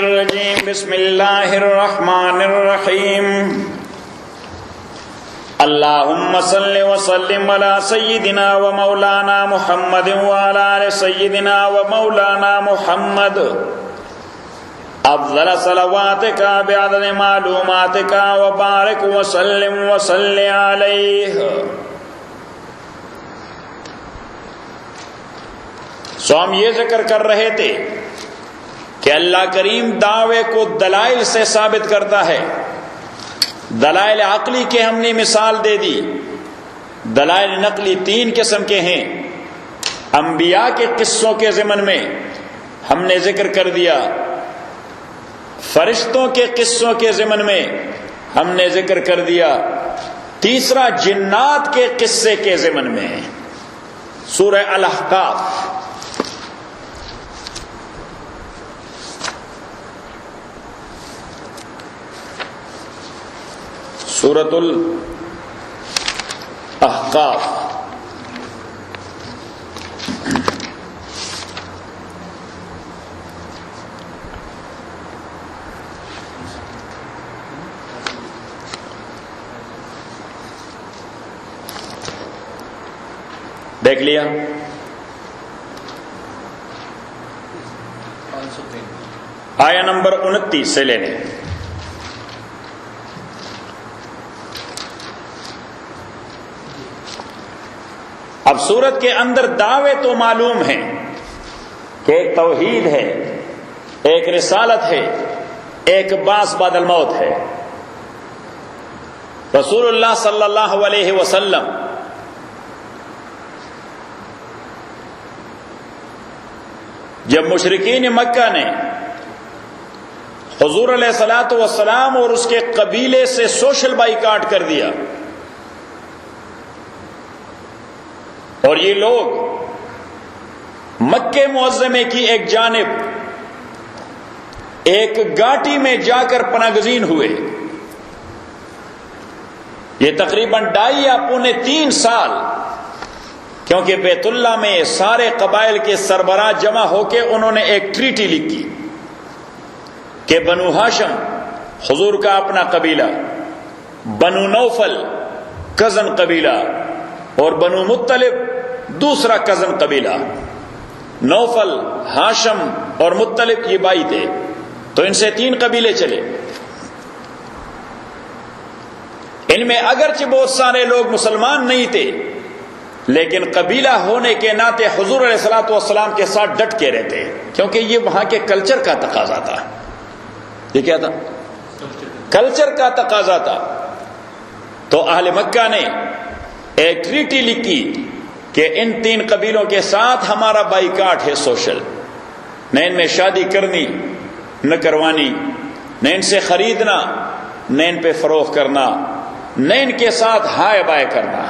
الرجیم بسم اللہ الرحمن الرحیم اللہم صل وسلم علی سیدنا و مولانا محمد وعلی آل سیدنا و مولانا محمد افضل صلواتک بعدد معلوماتک وبارک وسلم وصلی علیہ۔ سو ہم یہ ذکر کر رہے تھے کہ اللہ کریم دعوے کو دلائل سے ثابت کرتا ہے۔ دلائل عقلی کے ہم نے مثال دے دی، دلائل نقلی تین قسم کے ہیں۔ انبیاء کے قصوں کے ضمن میں ہم نے ذکر کر دیا، فرشتوں کے قصوں کے ضمن میں ہم نے ذکر کر دیا، تیسرا جنات کے قصے کے ضمن میں سورہ الاحقاف۔ سورۃ الاحقاف دیکھ لیا؟ آیا نمبر 29 سے لینے۔ اب سورت کے اندر دعوے تو معلوم ہیں کہ ایک توحید ہے، ایک رسالت ہے، ایک بعث بعد الموت ہے۔ رسول اللہ صلی اللہ علیہ وسلم جب مشرکین مکہ نے حضور علیہ الصلوۃ والسلام اور اس کے قبیلے سے سوشل بائیکاٹ کر دیا، اور یہ لوگ مکہ معظمے کی ایک جانب ایک گھاٹی میں جا کر پناہ گزین ہوئے، یہ تقریباً 2.5 یا پونے 3 سال، کیونکہ بیت اللہ میں سارے قبائل کے سربراہ جمع ہو کے انہوں نے ایک ٹریٹی لکھی کہ بنو ہاشم حضور کا اپنا قبیلہ، بنو نوفل کزن قبیلہ، اور بنو مطلب دوسرا کزن قبیلہ۔ نوفل، ہاشم اور مطلب یہ بھائی تھے، تو ان سے 3 قبیلے چلے۔ ان میں اگرچہ بہت سارے لوگ مسلمان نہیں تھے، لیکن قبیلہ ہونے کے ناطے حضور علیہ الصلوۃ والسلام کے ساتھ ڈٹ کے رہتے، کیونکہ یہ وہاں کے کلچر کا تقاضا تھا۔ یہ کیا تھا؟ کلچر کا تقاضا تھا۔ تو اہل مکہ نے ایک ٹریٹی لکھی کہ ان 3 قبیلوں کے ساتھ ہمارا بائیکاٹ ہے سوشل، نہ ان میں شادی کرنی نہ کروانی، نہ ان سے خریدنا نہ ان پہ فروخت کرنا، نہ ان کے ساتھ ہائے بائے کرنا۔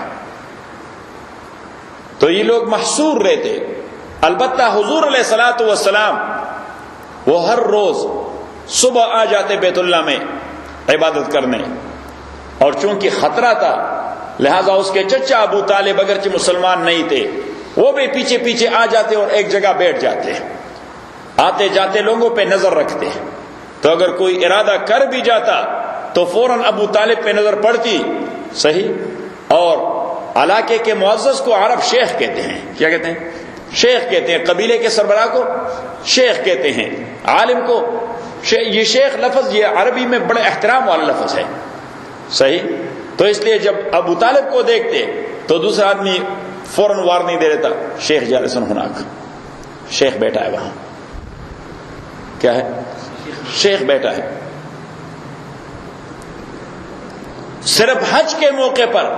تو یہ لوگ محصور رہتے۔ البتہ حضور علیہ الصلوۃ والسلام وہ ہر روز صبح آ جاتے بیت اللہ میں عبادت کرنے، اور چونکہ خطرہ تھا لہذا اس کے چچا ابو طالب اگرچہ مسلمان نہیں تھے، وہ بھی پیچھے پیچھے آ جاتے اور ایک جگہ بیٹھ جاتے، آتے جاتے لوگوں پہ نظر رکھتے۔ تو اگر کوئی ارادہ کر بھی جاتا تو فوراً ابو طالب پہ نظر پڑتی، صحیح۔ اور علاقے کے معزز کو عرب شیخ کہتے ہیں۔ کیا کہتے ہیں؟ شیخ کہتے ہیں۔ قبیلے کے سربراہ کو شیخ کہتے ہیں، عالم کو یہ شیخ لفظ یہ عربی میں بڑے احترام والا لفظ ہے، صحیح۔ تو اس لیے جب ابو طالب کو دیکھتے تو دوسرا آدمی فوراً وارننگ دے دیتا، شیخ جالسن ہناک، شیخ بیٹھا ہے وہاں۔ کیا ہے؟ شیخ بیٹھا ہے۔ صرف حج کے موقع پر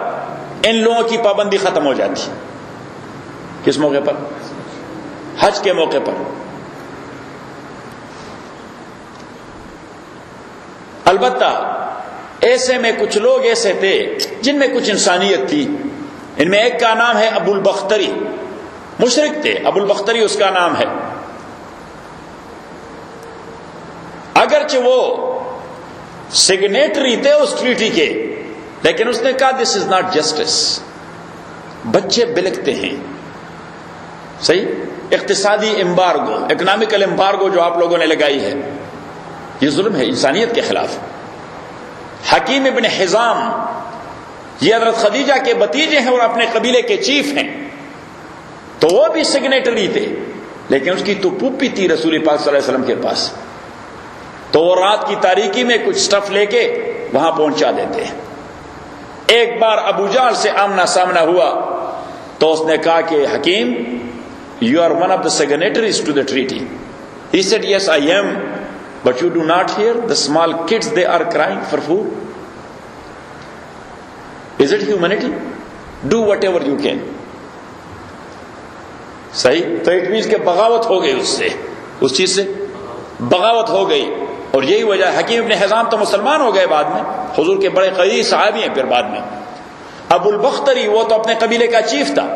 ان لوگوں کی پابندی ختم ہو جاتی۔ کس موقع پر؟ حج کے موقع پر۔ البتہ ایسے میں کچھ لوگ ایسے تھے جن میں کچھ انسانیت تھی۔ ان میں ایک کا نام ہے ابو البختری، مشرک تھے، ابو البختری اس کا نام ہے۔ اگرچہ وہ سگنیٹری تھے اس ٹریٹی کے، لیکن اس نے کہا دس از ناٹ جسٹس، بچے بلکتے ہیں، صحیح۔ اقتصادی امبارگو، اکنامکل امبارگو جو آپ لوگوں نے لگائی ہے، یہ ظلم ہے انسانیت کے خلاف. حکیم ابن حزام یہ حضرت خدیجہ کے بھتیجے ہیں اور اپنے قبیلے کے چیف ہیں, تو وہ بھی سگنیٹری تھے, لیکن اس کی تو پھوپھی تھی رسول پاک صلی اللہ علیہ وسلم کے پاس, تو وہ رات کی تاریکی میں کچھ سٹف لے کے وہاں پہنچا دیتے. ایک بار ابو جہل سے آمنا سامنا ہوا تو اس نے کہا کہ حکیم, you are one of the signatories to the treaty. He said, yes, I am, but you do not hear the small kids, they are crying for food. Is it humanity? Do whatever you can. صحیح, تو it means کہ بغاوت ہو گئی, اس چیز سے بغاوت ہو گئی. اور یہی وجہ, حکیم ابن حزام تو مسلمان ہو گئے بعد میں, حضور کے بڑے قریب صحابی ہیں پھر بعد میں. ابو البختری وہ تو اپنے قبیلے کا چیف تھا,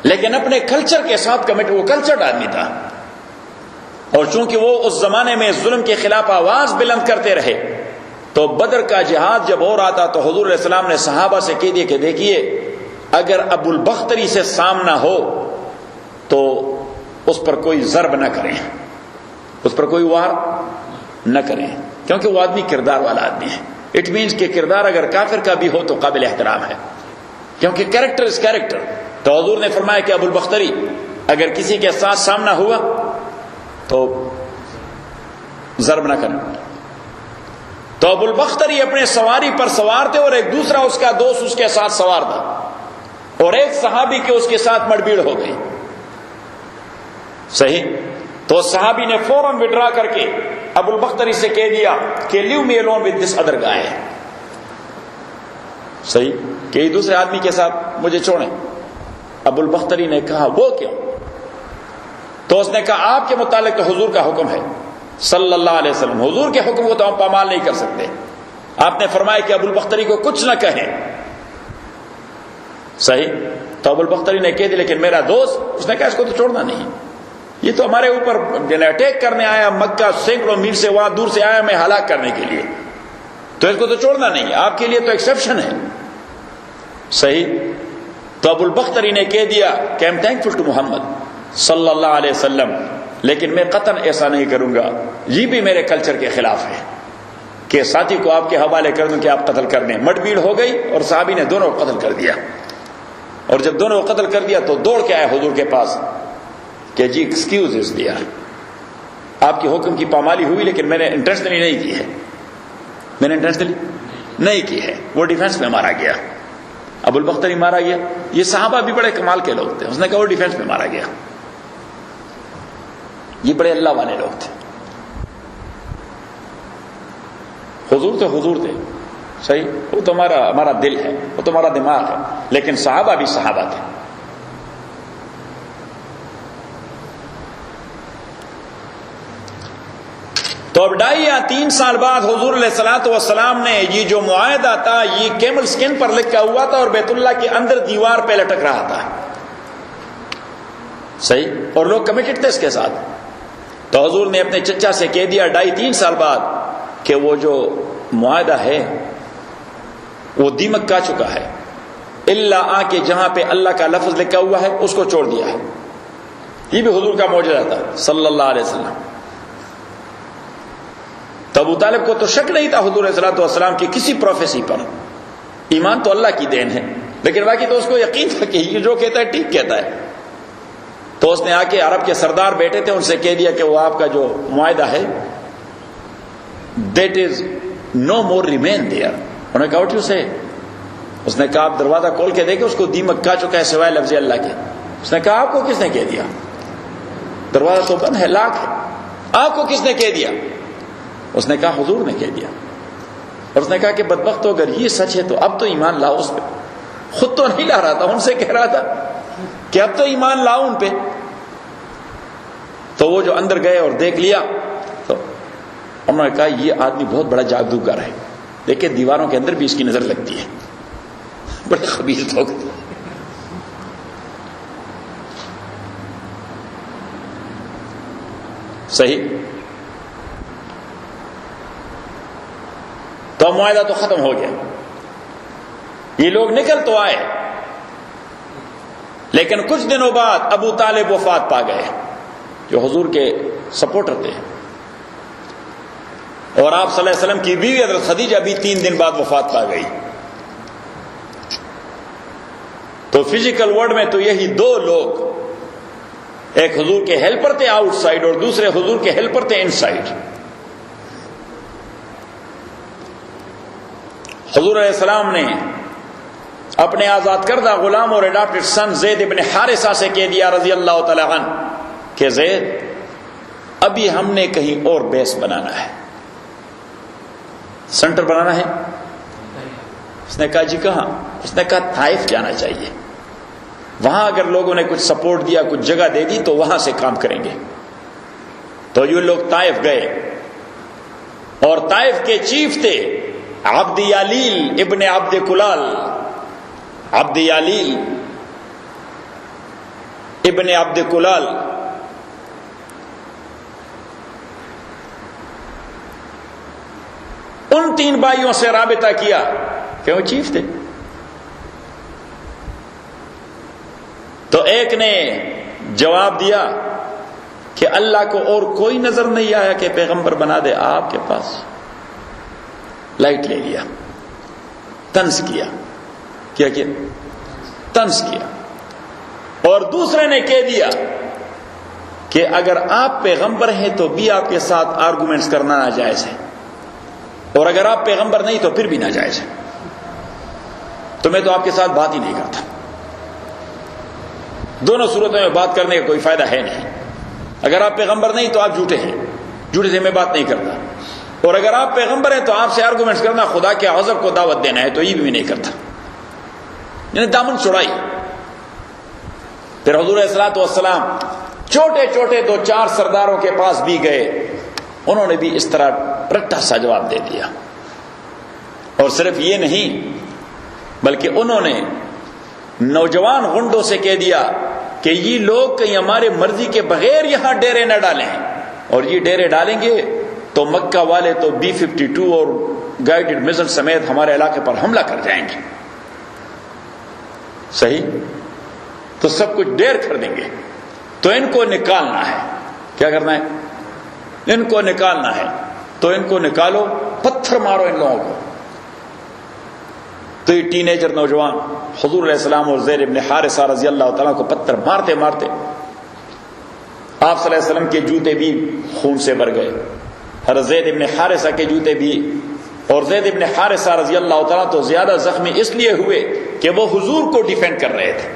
لیکن اپنے کلچر کے ساتھ کمٹ, وہ کلچرڈ آدمی تھا, اور چونکہ وہ اس زمانے میں ظلم کے خلاف آواز بلند کرتے رہے, تو بدر کا جہاد جب ہو رہا تھا تو حضور علیہ السلام نے صحابہ سے کہہ دیا کہ دیکھیے, اگر ابو البختری سے سامنا ہو تو اس پر کوئی ضرب نہ کریں, اس پر کوئی وار نہ کریں, کیونکہ وہ آدمی کردار والا آدمی ہے. اٹ مینس کہ کردار اگر کافر کا بھی ہو تو قابل احترام ہے, کیونکہ کیریکٹر از کیریکٹر. تو حضور نے فرمایا کہ ابو البختری اگر کسی کے ساتھ سامنا ہوا تو ضرب نہ کریں. تو ابو البختری اپنے سواری پر سوار تھے اور ایک دوسرا اس کا دوست اس کے ساتھ سوار تھا, اور ایک صحابی کے اس کے ساتھ مڑبیڑ ہو گئی. صحیح, تو صحابی نے فوراً وڈرا کر کے ابو البختری سے کہہ دیا کہ leave me alone with this other guy. صحیح, کہ یہ دوسرے آدمی کے ساتھ مجھے چھوڑیں. ابو البختری نے کہا وہ کیوں؟ تو اس نے کہا آپ کے متعلق تو حضور کا حکم ہے صلی اللہ علیہ وسلم, حضور کے حکم کو تو ہم پامال نہیں کر سکتے. آپ نے فرمایا کہ ابو البختری کو کچھ نہ کہیں. صحیح, تو ابو البختری نے کہہ دیا لیکن میرا دوست, اس نے کہا اس کو تو چھوڑنا نہیں, یہ تو ہمارے اوپر اٹیک کرنے آیا, مکہ سینکڑوں میل سے وہاں دور سے آیا ہمیں ہلاک کرنے کے لیے, تو اس کو تو چھوڑنا نہیں, آپ کے لیے تو ایکسیپشن ہے. صحیح, تو ابو البختری نے کہہ دیا کہ آئی ایم تھینکفل ٹو محمد صلی اللہ علیہ وسلم, لیکن میں قطعاً ایسا نہیں کروں گا, یہ بھی میرے کلچر کے خلاف ہے کہ ساتھی کو آپ کے حوالے کر دوں کہ آپ قتل کر دیں. مٹ بھیڑ ہو گئی اور صحابی نے دونوں کو قتل کر دیا, اور جب دونوں کو قتل کر دیا تو دوڑ کے آئے حضور کے پاس کہ جی ایکسکیوز دیا, آپ کے حکم کی پامالی ہوئی لیکن میں نے انٹینشنلی نہیں کی ہے, میں نے انٹینشنلی نہیں کی ہے. وہ ڈیفینس میں مارا گیا, ابو البختری مارا گیا. یہ صحابہ بھی بڑے کمال کے لوگ تھے, اس نے کہا وہ ڈیفینس میں مارا گیا, یہ بڑے اللہ والے لوگ تھے. حضور تو حضور تھے, صحیح, وہ تو ہمارا دل ہے, وہ تو ہمارا دماغ ہے, لیکن صحابہ بھی صحابہ تھے. تو اب 2.5 یا 3 سال بعد حضور علیہ الصلوۃ والسلام نے یہ جو معاہدہ تھا یہ کیمل سکن پر لکھا ہوا تھا اور بیت اللہ کے اندر دیوار پہ لٹک رہا تھا. صحیح, اور لوگ کمیٹڈ تھے اس کے ساتھ. تو حضور نے اپنے چچا سے کہہ دیا 2.5-3 سال بعد کہ وہ جو معاہدہ ہے وہ دیمک کھا چکا ہے, اللہ آ کے جہاں پہ اللہ کا لفظ لکھا ہوا ہے اس کو چھوڑ دیا ہے. یہ بھی حضور کا معجزہ تھا صلی اللہ علیہ وسلم. تو ابو طالب کو تو شک نہیں تھا حضور علیہ السلام کی کسی پروفیسی پر, ایمان تو اللہ کی دین ہے, لیکن باقی تو اس کو یقین تھا کہ یہ جو کہتا ہے ٹھیک کہتا ہے. تو اس نے آ کے عرب کے سردار بیٹھے تھے, ان سے کہہ دیا کہ وہ آپ کا جو معاہدہ ہے that is no more remain there. انہوں نے کہا واٹ یو سے؟ اس نے کہا آپ دروازہ کھول کے دیکھیں, اس کو دیمک کھا چکا ہے سوائے لفظ اللہ کے. اس نے کہا آپ کو کس نے کہہ دیا؟ دروازہ تو بند ہے, لاک ہے, آپ کو کس نے کہہ دیا؟ اس نے کہا حضور نے کہہ دیا. اور اس نے کہا کہ بدبخت ہو, اگر یہ سچ ہے تو اب تو ایمان لاؤ اس پہ. خود تو نہیں لا رہا تھا, ان سے کہہ رہا تھا کہ اب تو ایمان لاؤ ان پہ. تو وہ جو اندر گئے اور دیکھ لیا تو انہوں نے کہا یہ آدمی بہت بڑا جادوگر ہے, دیکھیں دیواروں کے اندر بھی اس کی نظر لگتی ہے, بڑے خبیث لوگ. صحیح, تو معاہدہ تو ختم ہو گیا, یہ لوگ نکل تو آئے, لیکن کچھ دنوں بعد ابو طالب وفات پا گئے. جو حضور کے سپورٹر تھے. اور آپ صلی اللہ علیہ وسلم کی بیوی حضرت خدیجہ بھی 3 دن بعد وفات پا گئی. تو فزیکل ورلڈ میں تو یہی 2 لوگ، ایک حضور کے ہیلپر تھے آؤٹ سائڈ اور دوسرے حضور کے ہیلپر تھے ان سائڈ. حضور علیہ السلام نے اپنے آزاد کردہ غلام اور اڈاپٹڈ سن زید ابن حارثہ سے کہہ دیا رضی اللہ تعالی عنہ کہ زید ابھی ہم نے کہیں اور بیس بنانا ہے، سنٹر بنانا ہے. اس نے کہا جی کہاں؟ اس نے کہا طائف جانا چاہیے، وہاں اگر لوگوں نے کچھ سپورٹ دیا، کچھ جگہ دے دی تو وہاں سے کام کریں گے. تو یہ لوگ طائف گئے اور طائف کے چیف تھے عبد یالیل ابن عبد کلال. عبد یالیل ابن عبد کلال ان 3 بھائیوں سے رابطہ کیا کہ وہ چیف تھے. تو ایک نے جواب دیا کہ اللہ کو اور کوئی نظر نہیں آیا کہ پیغمبر بنا دے آپ کے پاس. لائٹ لے لیا، طنز کیا. کیا طنز کیا. اور دوسرے نے کہہ دیا کہ اگر آپ پیغمبر ہیں تو بھی آپ کے ساتھ آرگومنٹس کرنا ناجائز ہے، اور اگر آپ پیغمبر نہیں تو پھر بھی ناجائز ہے. تو میں تو آپ کے ساتھ بات ہی نہیں کرتا. دونوں صورتوں میں بات کرنے کا کوئی فائدہ ہے نہیں. اگر آپ پیغمبر نہیں تو آپ جھوٹے ہیں، جھوٹے سے میں بات نہیں کرتا. اور اگر آپ پیغمبر ہیں تو آپ سے آرگومنٹس کرنا خدا کے غضب کو دعوت دینا ہے، تو یہ بھی نہیں کرتا. یعنی دامن چھڑائی. پھر حضور علیہ الصلوۃ والسلام چھوٹے چھوٹے 2-4 سرداروں کے پاس بھی گئے، انہوں نے بھی اس طرح رٹا سا جواب دے دیا. اور صرف یہ نہیں بلکہ انہوں نے نوجوان غنڈوں سے کہہ دیا کہ یہ لوگ کہیں ہمارے مرضی کے بغیر یہاں ڈیرے نہ ڈالیں، اور یہ ڈیرے ڈالیں گے تو مکہ والے تو B-52 اور گائیڈڈ میزل سمیت ہمارے علاقے پر حملہ کر جائیں گے. صحیح؟ تو سب کچھ ڈیر کر دیں گے. تو ان کو نکالنا ہے. کیا کرنا ہے؟ ان کو نکالنا ہے. تو ان کو نکالو، پتھر مارو ان لوگوں کو. تو یہ ٹینیجر نوجوان حضور علیہ السلام اور زید ابن حارثہ رضی اللہ تعالیٰ کو پتھر مارتے مارتے آپ صلی اللہ علیہ وسلم کے جوتے بھی خون سے بھر گئے. حضرت زید ابن حارثہ کے جوتے بھی. اور زید ابن حارثہ رضی اللہ تعالیٰ تو زیادہ زخمی اس لیے ہوئے کہ وہ حضور کو ڈیفینڈ کر رہے تھے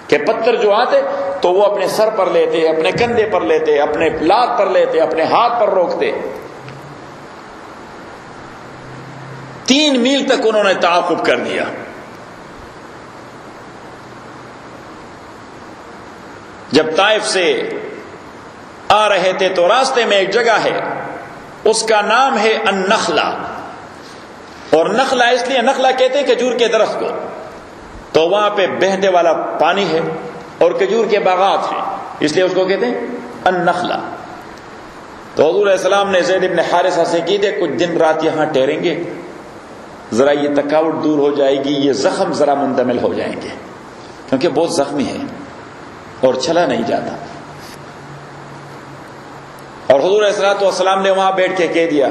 کہ پتھر جو آتے تو وہ اپنے سر پر لیتے، اپنے کندھے پر لیتے، اپنے لات پر لیتے، اپنے ہاتھ پر روکتے. 3 میل تک انہوں نے تعاقب کر دیا. جب طائف سے آ رہے تھے تو راستے میں ایک جگہ ہے، اس کا نام ہے النخلہ. اور نخلہ اس لیے نخلہ کہتے ہیں کھجور کے درخت کو. تو وہاں پہ بہنے والا پانی ہے اور کھجور کے باغات ہیں، اس لیے اس کو کہتے ہیں النخلہ. تو حضور علیہ السلام نے زید ابن حارثہ سے کی دے کچھ دن رات یہاں ٹھہریں گے، ذرا یہ تھکاوٹ دور ہو جائے گی، یہ زخم ذرا مندمل ہو جائیں گے، کیونکہ بہت زخمی ہے اور چلا نہیں جاتا. اور حضور علیہ السلام نے وہاں بیٹھ کے کہہ دیا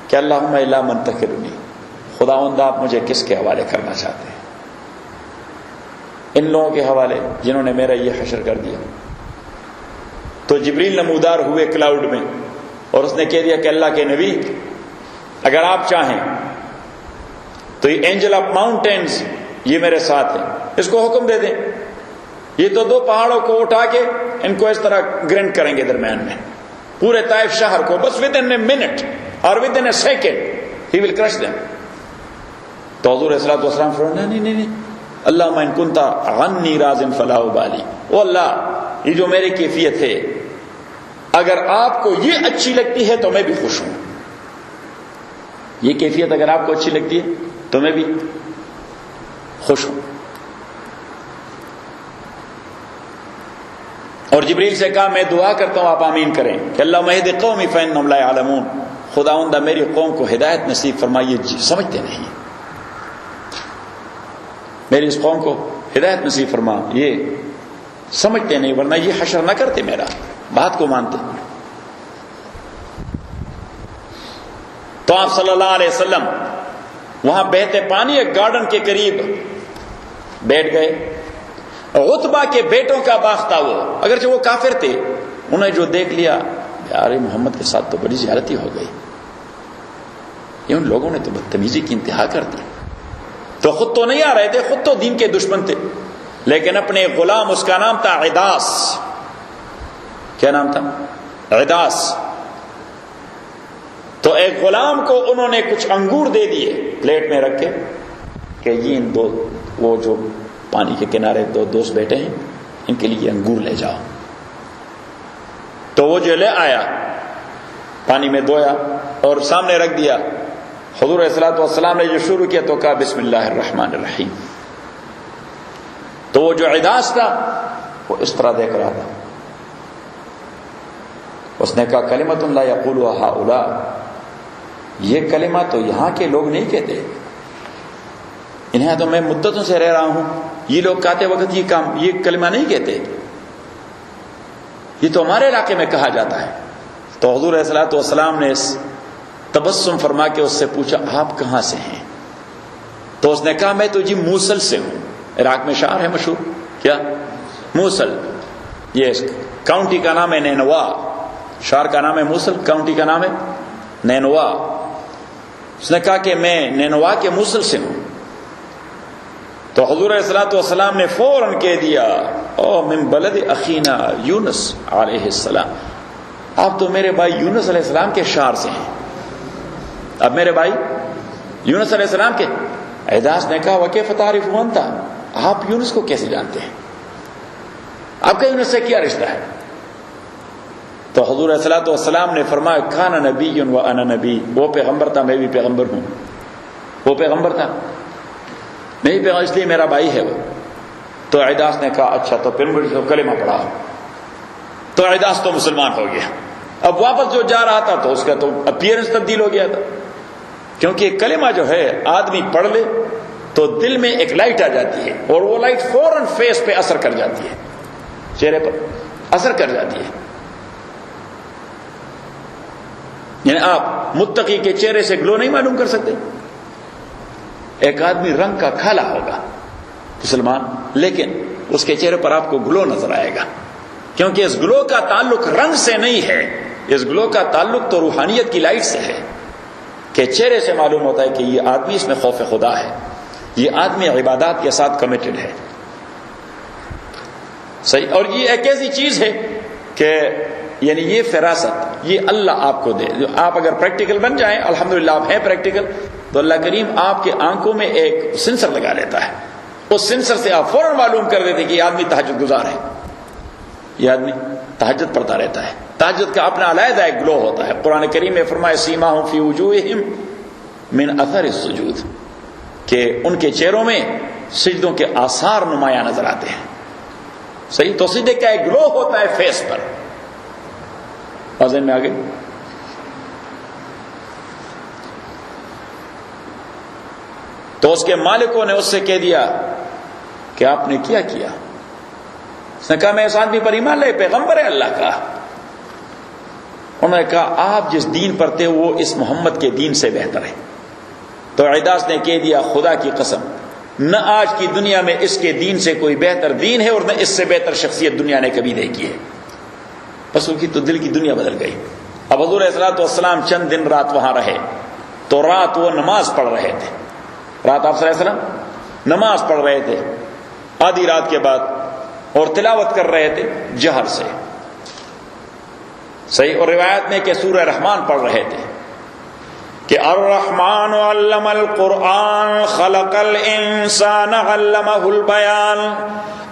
کہ اللہم الا من تکلنی، خداوند آپ مجھے کس کے حوالے کرنا چاہتے ہیں؟ ان لوگوں کے حوالے جنہوں نے میرا یہ حشر کر دیا. تو جبریل نمودار ہوئے کلاؤڈ میں اور اس نے کہہ دیا کہ اللہ کے نبی اگر آپ چاہیں تو یہ اینجل آف ماؤنٹینز یہ میرے ساتھ ہیں، اس کو حکم دے دیں، یہ تو 2 پہاڑوں کو اٹھا کے ان کو اس طرح گرینڈ کریں گے درمیان میں پورے طائف شہر کو، بس within a minute اور within a second he will crush them. تو حضور علیہ السلام فرمایا نہیں اللہم ان کنت عنی راض فلا ابالی. او اللہ یہ جو میری کیفیت ہے اگر آپ کو یہ اچھی لگتی ہے تو میں بھی خوش ہوں. یہ کیفیت اگر آپ کو اچھی لگتی ہے تو میں بھی خوش ہوں. اور جبریل سے کہا میں دعا کرتا ہوں آپ آمین کریں کہ اللہم اہد قومی فانہم لا یعلمون، خداوندہ میری قوم کو ہدایت نصیب فرمائیے، سمجھتے نہیں، میری اس قوم کو ہدایت نصیب فرما، یہ سمجھتے نہیں ورنہ یہ حشر نہ کرتے میرا. بات کو مانتے. تو آپ صلی اللہ علیہ وسلم وہاں بہتے پانی ایک گارڈن کے قریب بیٹھ گئے. عتبہ کے بیٹوں کا باغ تھا وہ، اگرچہ وہ کافر تھے. انہیں جو دیکھ لیا یار محمد کے ساتھ تو بڑی زیادتی ہو گئی، یہ ان لوگوں نے تو بدتمیزی کی انتہا کر دی. تو خود تو نہیں آ رہے تھے، خود تو دین کے دشمن تھے، لیکن اپنے غلام، اس کا نام تھا عداس. کیا نام تھا؟ عداس. تو ایک غلام کو انہوں نے کچھ انگور دے دیے پلیٹ میں رکھ کے کہ یہ ان دو، وہ جو پانی کے کنارے دو دوست بیٹھے ہیں، ان کے لیے انگور لے جاؤ. تو وہ جو لے آیا، پانی میں دھویا اور سامنے رکھ دیا. حضور علیہ الصلوۃ والسلام نے جو شروع کیا تو کہا بسم اللہ الرحمن الرحیم. تو وہ جو عداس تھا وہ اس طرح دیکھ رہا تھا. اس نے کہا کلمۃ لا یقولها هؤلاء، یہ کلمہ تو یہاں کے لوگ نہیں کہتے، انہیں تو میں مدتوں سے رہ رہا ہوں، یہ لوگ کہتے وقت یہ کلمہ نہیں کہتے، یہ تو ہمارے علاقے میں کہا جاتا ہے. تو حضور علیہ الصلوۃ والسلام نے تبسم فرما کے اس سے پوچھا آپ کہاں سے ہیں؟ تو اس نے کہا میں تو جی موصل سے ہوں. عراق میں شہر ہے مشہور، کیا؟ موصل. یہ کاؤنٹی کا نام ہے نینوا. شہر کا نام ہے موصل، کاؤنٹی کا نام ہے نینوا. اس نے کہا کہ میں نینوا کے موصل سے ہوں. تو حضور علیہ الصلوۃ والسلام نے فوراً کہہ دیا او من بلد اخینا یونس علیہ السلام، آپ تو میرے بھائی یونس علیہ السلام کے شہر سے ہیں. اب میرے بھائی یونس علیہ السلام کے. عداس نے کہا وکیف تعرف انت، آپ یونس کو کیسے جانتے ہیں؟ آپ کا یونس سے کیا رشتہ ہے؟ تو حضور علیہ الصلوۃ والسلام نے فرمایا کان نبی و انا نبی، وہ پیغمبر تھا میں بھی پیغمبر ہوں. وہ پیغمبر تھا میں بھی پیغمبر، اس لیے میرا بھائی ہے وہ. تو عداس نے کہا اچھا تو پھر مجھے کلمہ پڑھا. تو عداس تو مسلمان ہو گیا. اب واپس جو جا رہا تھا تو اس کا تو اپیئرنس تبدیل ہو گیا تھا، کیونکہ کلمہ جو ہے آدمی پڑھ لے تو دل میں ایک لائٹ آ جاتی ہے، اور وہ لائٹ فوراً فیس پہ اثر کر جاتی ہے، چہرے پر اثر کر جاتی ہے. یعنی آپ متقی کے چہرے سے گلو نہیں معلوم کر سکتے. ایک آدمی رنگ کا کالا ہوگا مسلمان، لیکن اس کے چہرے پر آپ کو گلو نظر آئے گا، کیونکہ اس گلو کا تعلق رنگ سے نہیں ہے، اس گلو کا تعلق تو روحانیت کی لائٹ سے ہے، کہ چہرے سے معلوم ہوتا ہے کہ یہ آدمی اس میں خوف خدا ہے، یہ آدمی عبادات کے ساتھ کمیٹڈ ہے. صحیح. اور یہ ایک ایسی چیز ہے کہ یعنی یہ فراست یہ اللہ آپ کو دے. آپ اگر پریکٹیکل بن جائیں، الحمدللہ آپ ہیں پریکٹیکل، تو اللہ کریم آپ کے آنکھوں میں ایک سینسر لگا لیتا ہے. اس سینسر سے آپ فوراً معلوم کر دیتے کہ یہ آدمی تہجد گزار ہے، یہ آدمی تہجد پڑھتا رہتا ہے. تہجد کا اپنا علیحدہ ایک گلو ہوتا ہے. قرآن کریم میں فرمایا سیماہم فی وجوہہم من اثر السجود، کہ ان کے چہروں میں سجدوں کے آثار نمایاں نظر آتے ہیں. صحیح. تو سجدے کا ایک گلو ہوتا ہے فیس پر. ذہن میں آگے تو اس کے مالکوں نے اس سے کہہ دیا کہ آپ نے کیا کیا؟ اس نے کہا میں اس آدمی پر ایمان لے، پیغمبر ہے اللہ کا. انہوں نے کہا آپ جس دین پر تھے وہ اس محمد کے دین سے بہتر ہے. تو عداس نے کہہ دیا خدا کی قسم، نہ آج کی دنیا میں اس کے دین سے کوئی بہتر دین ہے، اور نہ اس سے بہتر شخصیت دنیا نے کبھی دیکھی ہے. بس ان کی تو دل کی دنیا بدل گئی. اب حضور علیہ الصلوۃ والسلام چند دن رات وہاں رہے. تو رات وہ نماز پڑھ رہے تھے. رات آپ صلی اللہ علیہ وسلم نماز پڑھ رہے تھے آدھی رات کے بعد، اور تلاوت کر رہے تھے جہر سے. صحیح. اور روایت میں کہ سورہ رحمان پڑھ رہے تھے کہ الرحمن علم القرآن خلق الانسان علمہ البیان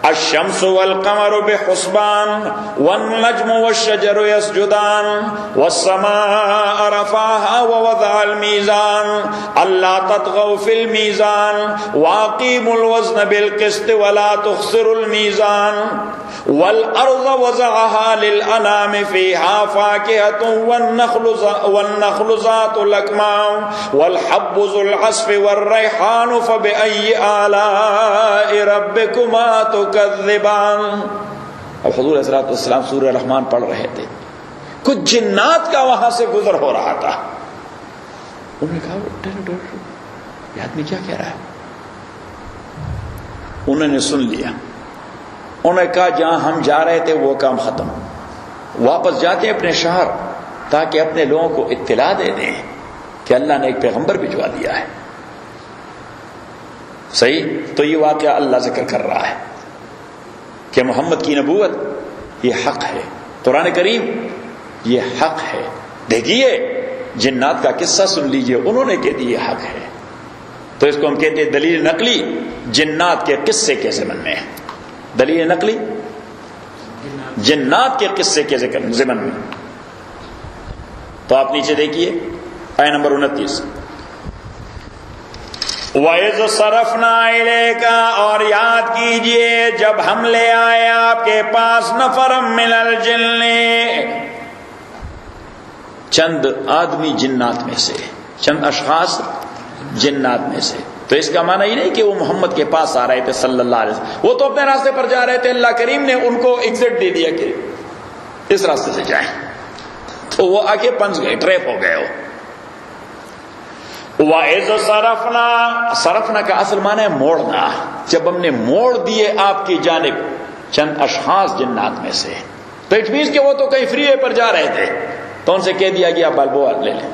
الشمس والقمر بحسبان والنجم والشجر يسجدان والسماء رفعها ووضع الميزان الا تطغوا في الميزان واقيموا الوزن بالقسط ولا تخسروا الميزان والارض وضعها للانام فيها فاكهة والنخل ذات الاكمام والحب ذو العصف والريحان فبأي آلاء ربكما تكذبان. اب حضور علیہ السلام سورہ رحمان پڑھ رہے تھے، کچھ جنات کا وہاں سے گزر ہو رہا تھا. انہوں نے کہا یہ آدمی کیا کہہ رہا ہے؟ انہوں نے سن لیا. انہوں نے کہا جہاں ہم جا رہے تھے وہ کام ختم، واپس جاتے ہیں اپنے شہر تاکہ اپنے لوگوں کو اطلاع دے دیں کہ اللہ نے ایک پیغمبر بھجوا دیا ہے. صحیح؟ تو یہ واقعہ اللہ ذکر کر رہا ہے کہ محمد کی نبوت یہ حق ہے، قرآن کریم یہ حق ہے. دیکھیے جنات کا قصہ سن لیجئے، انہوں نے کہہ دی یہ حق ہے. تو اس کو ہم کہتے ہیں دلیل نقلی جنات کے قصے کے ضمن میں. دلیل نقلی جنات کے قصے کے ضمن میں. تو آپ نیچے دیکھیے آیت نمبر 29. وَإِذْ صَرَفْنَا إِلَيْكَ، اور یاد کیجئے جب ہم لے آئے آپ کے پاس نفرا من الجن، چند آدمی جنات میں سے، چند اشخاص جنات میں سے. تو اس کا معنی یہ نہیں کہ وہ محمد کے پاس آ رہے تھے صلی اللہ علیہ وسلم، وہ تو اپنے راستے پر جا رہے تھے، اللہ کریم نے ان کو ایگزٹ دے دیا کہ اس راستے سے جائیں، تو وہ آگے پنس گئے، ٹریپ ہو گئے. وَإِذْ صَرَفْنَا، صرفنا کا اصل معنی ہے موڑنا. جب ہم نے موڑ دیے آپ کی جانب چند اشخاص جنات میں سے، تو اٹ مینس کہ وہ تو کہیں فری وے پر جا رہے تھے، تو ان سے کہہ دیا گیا بالبوا لے لیں.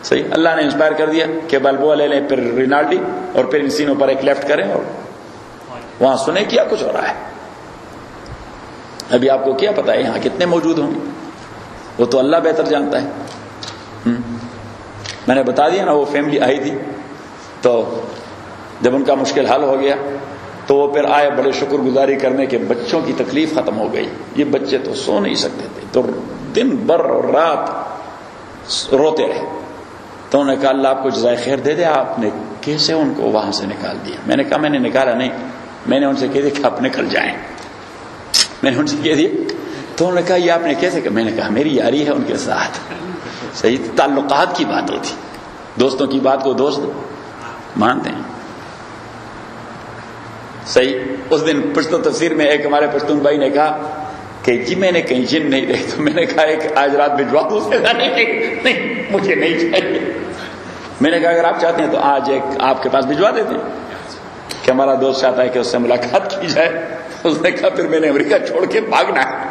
صحیح، اللہ نے انسپائر کر دیا کہ بالبوا لے لیں، پھر رینالڈی، اور پھر ان سینوں پر ایک لیفٹ کریں، اور وہاں سنیں کیا کچھ ہو رہا ہے. ابھی آپ کو کیا پتا ہے یہاں کتنے موجود ہوں گے، وہ تو اللہ بہتر جانتا ہے. میں نے بتا دیا نا، وہ فیملی آئی تھی، تو جب ان کا مشکل حل ہو گیا تو وہ پھر آئے بڑے شکر گزاری کرنے کے بچوں کی تکلیف ختم ہو گئی. یہ بچے تو سو نہیں سکتے تھے، تو دن بھر اور رات روتے رہے. تو انہوں نے کہا اللہ آپ کو جزائے خیر دے دے، آپ نے کیسے ان کو وہاں سے نکال دیا؟ میں نے کہا میں نے نکالا نہیں، میں نے ان سے کہہ دیا کہ آپ نکل جائیں. میں نے ان سے کہہ دیا. تو انہوں نے کہا یہ آپ نے کیسے کہا؟ میں نے کہا میری یاری ہے ان کے ساتھ. صحیح، تعلقات کی بات ہوتی، دوستوں کی بات کو دوست مانتے ہیں. صحیح. اس دن پشتو تفسیر میں ایک ہمارے پشتون بھائی نے کہا کہ جی میں نے کہیں جن نہیں دیکھ، تو میں نے کہا کہ آج رات بھجوا دوں. نہیں مجھے نہیں چاہیے. میں نے کہا اگر آپ چاہتے ہیں تو آج ایک آپ کے پاس بھجوا دیتے ہیں کہ ہمارا دوست چاہتا ہے کہ اس سے ملاقات کی جائے. اس نے کہا پھر میں نے امریکہ چھوڑ کے بھاگنا ہے.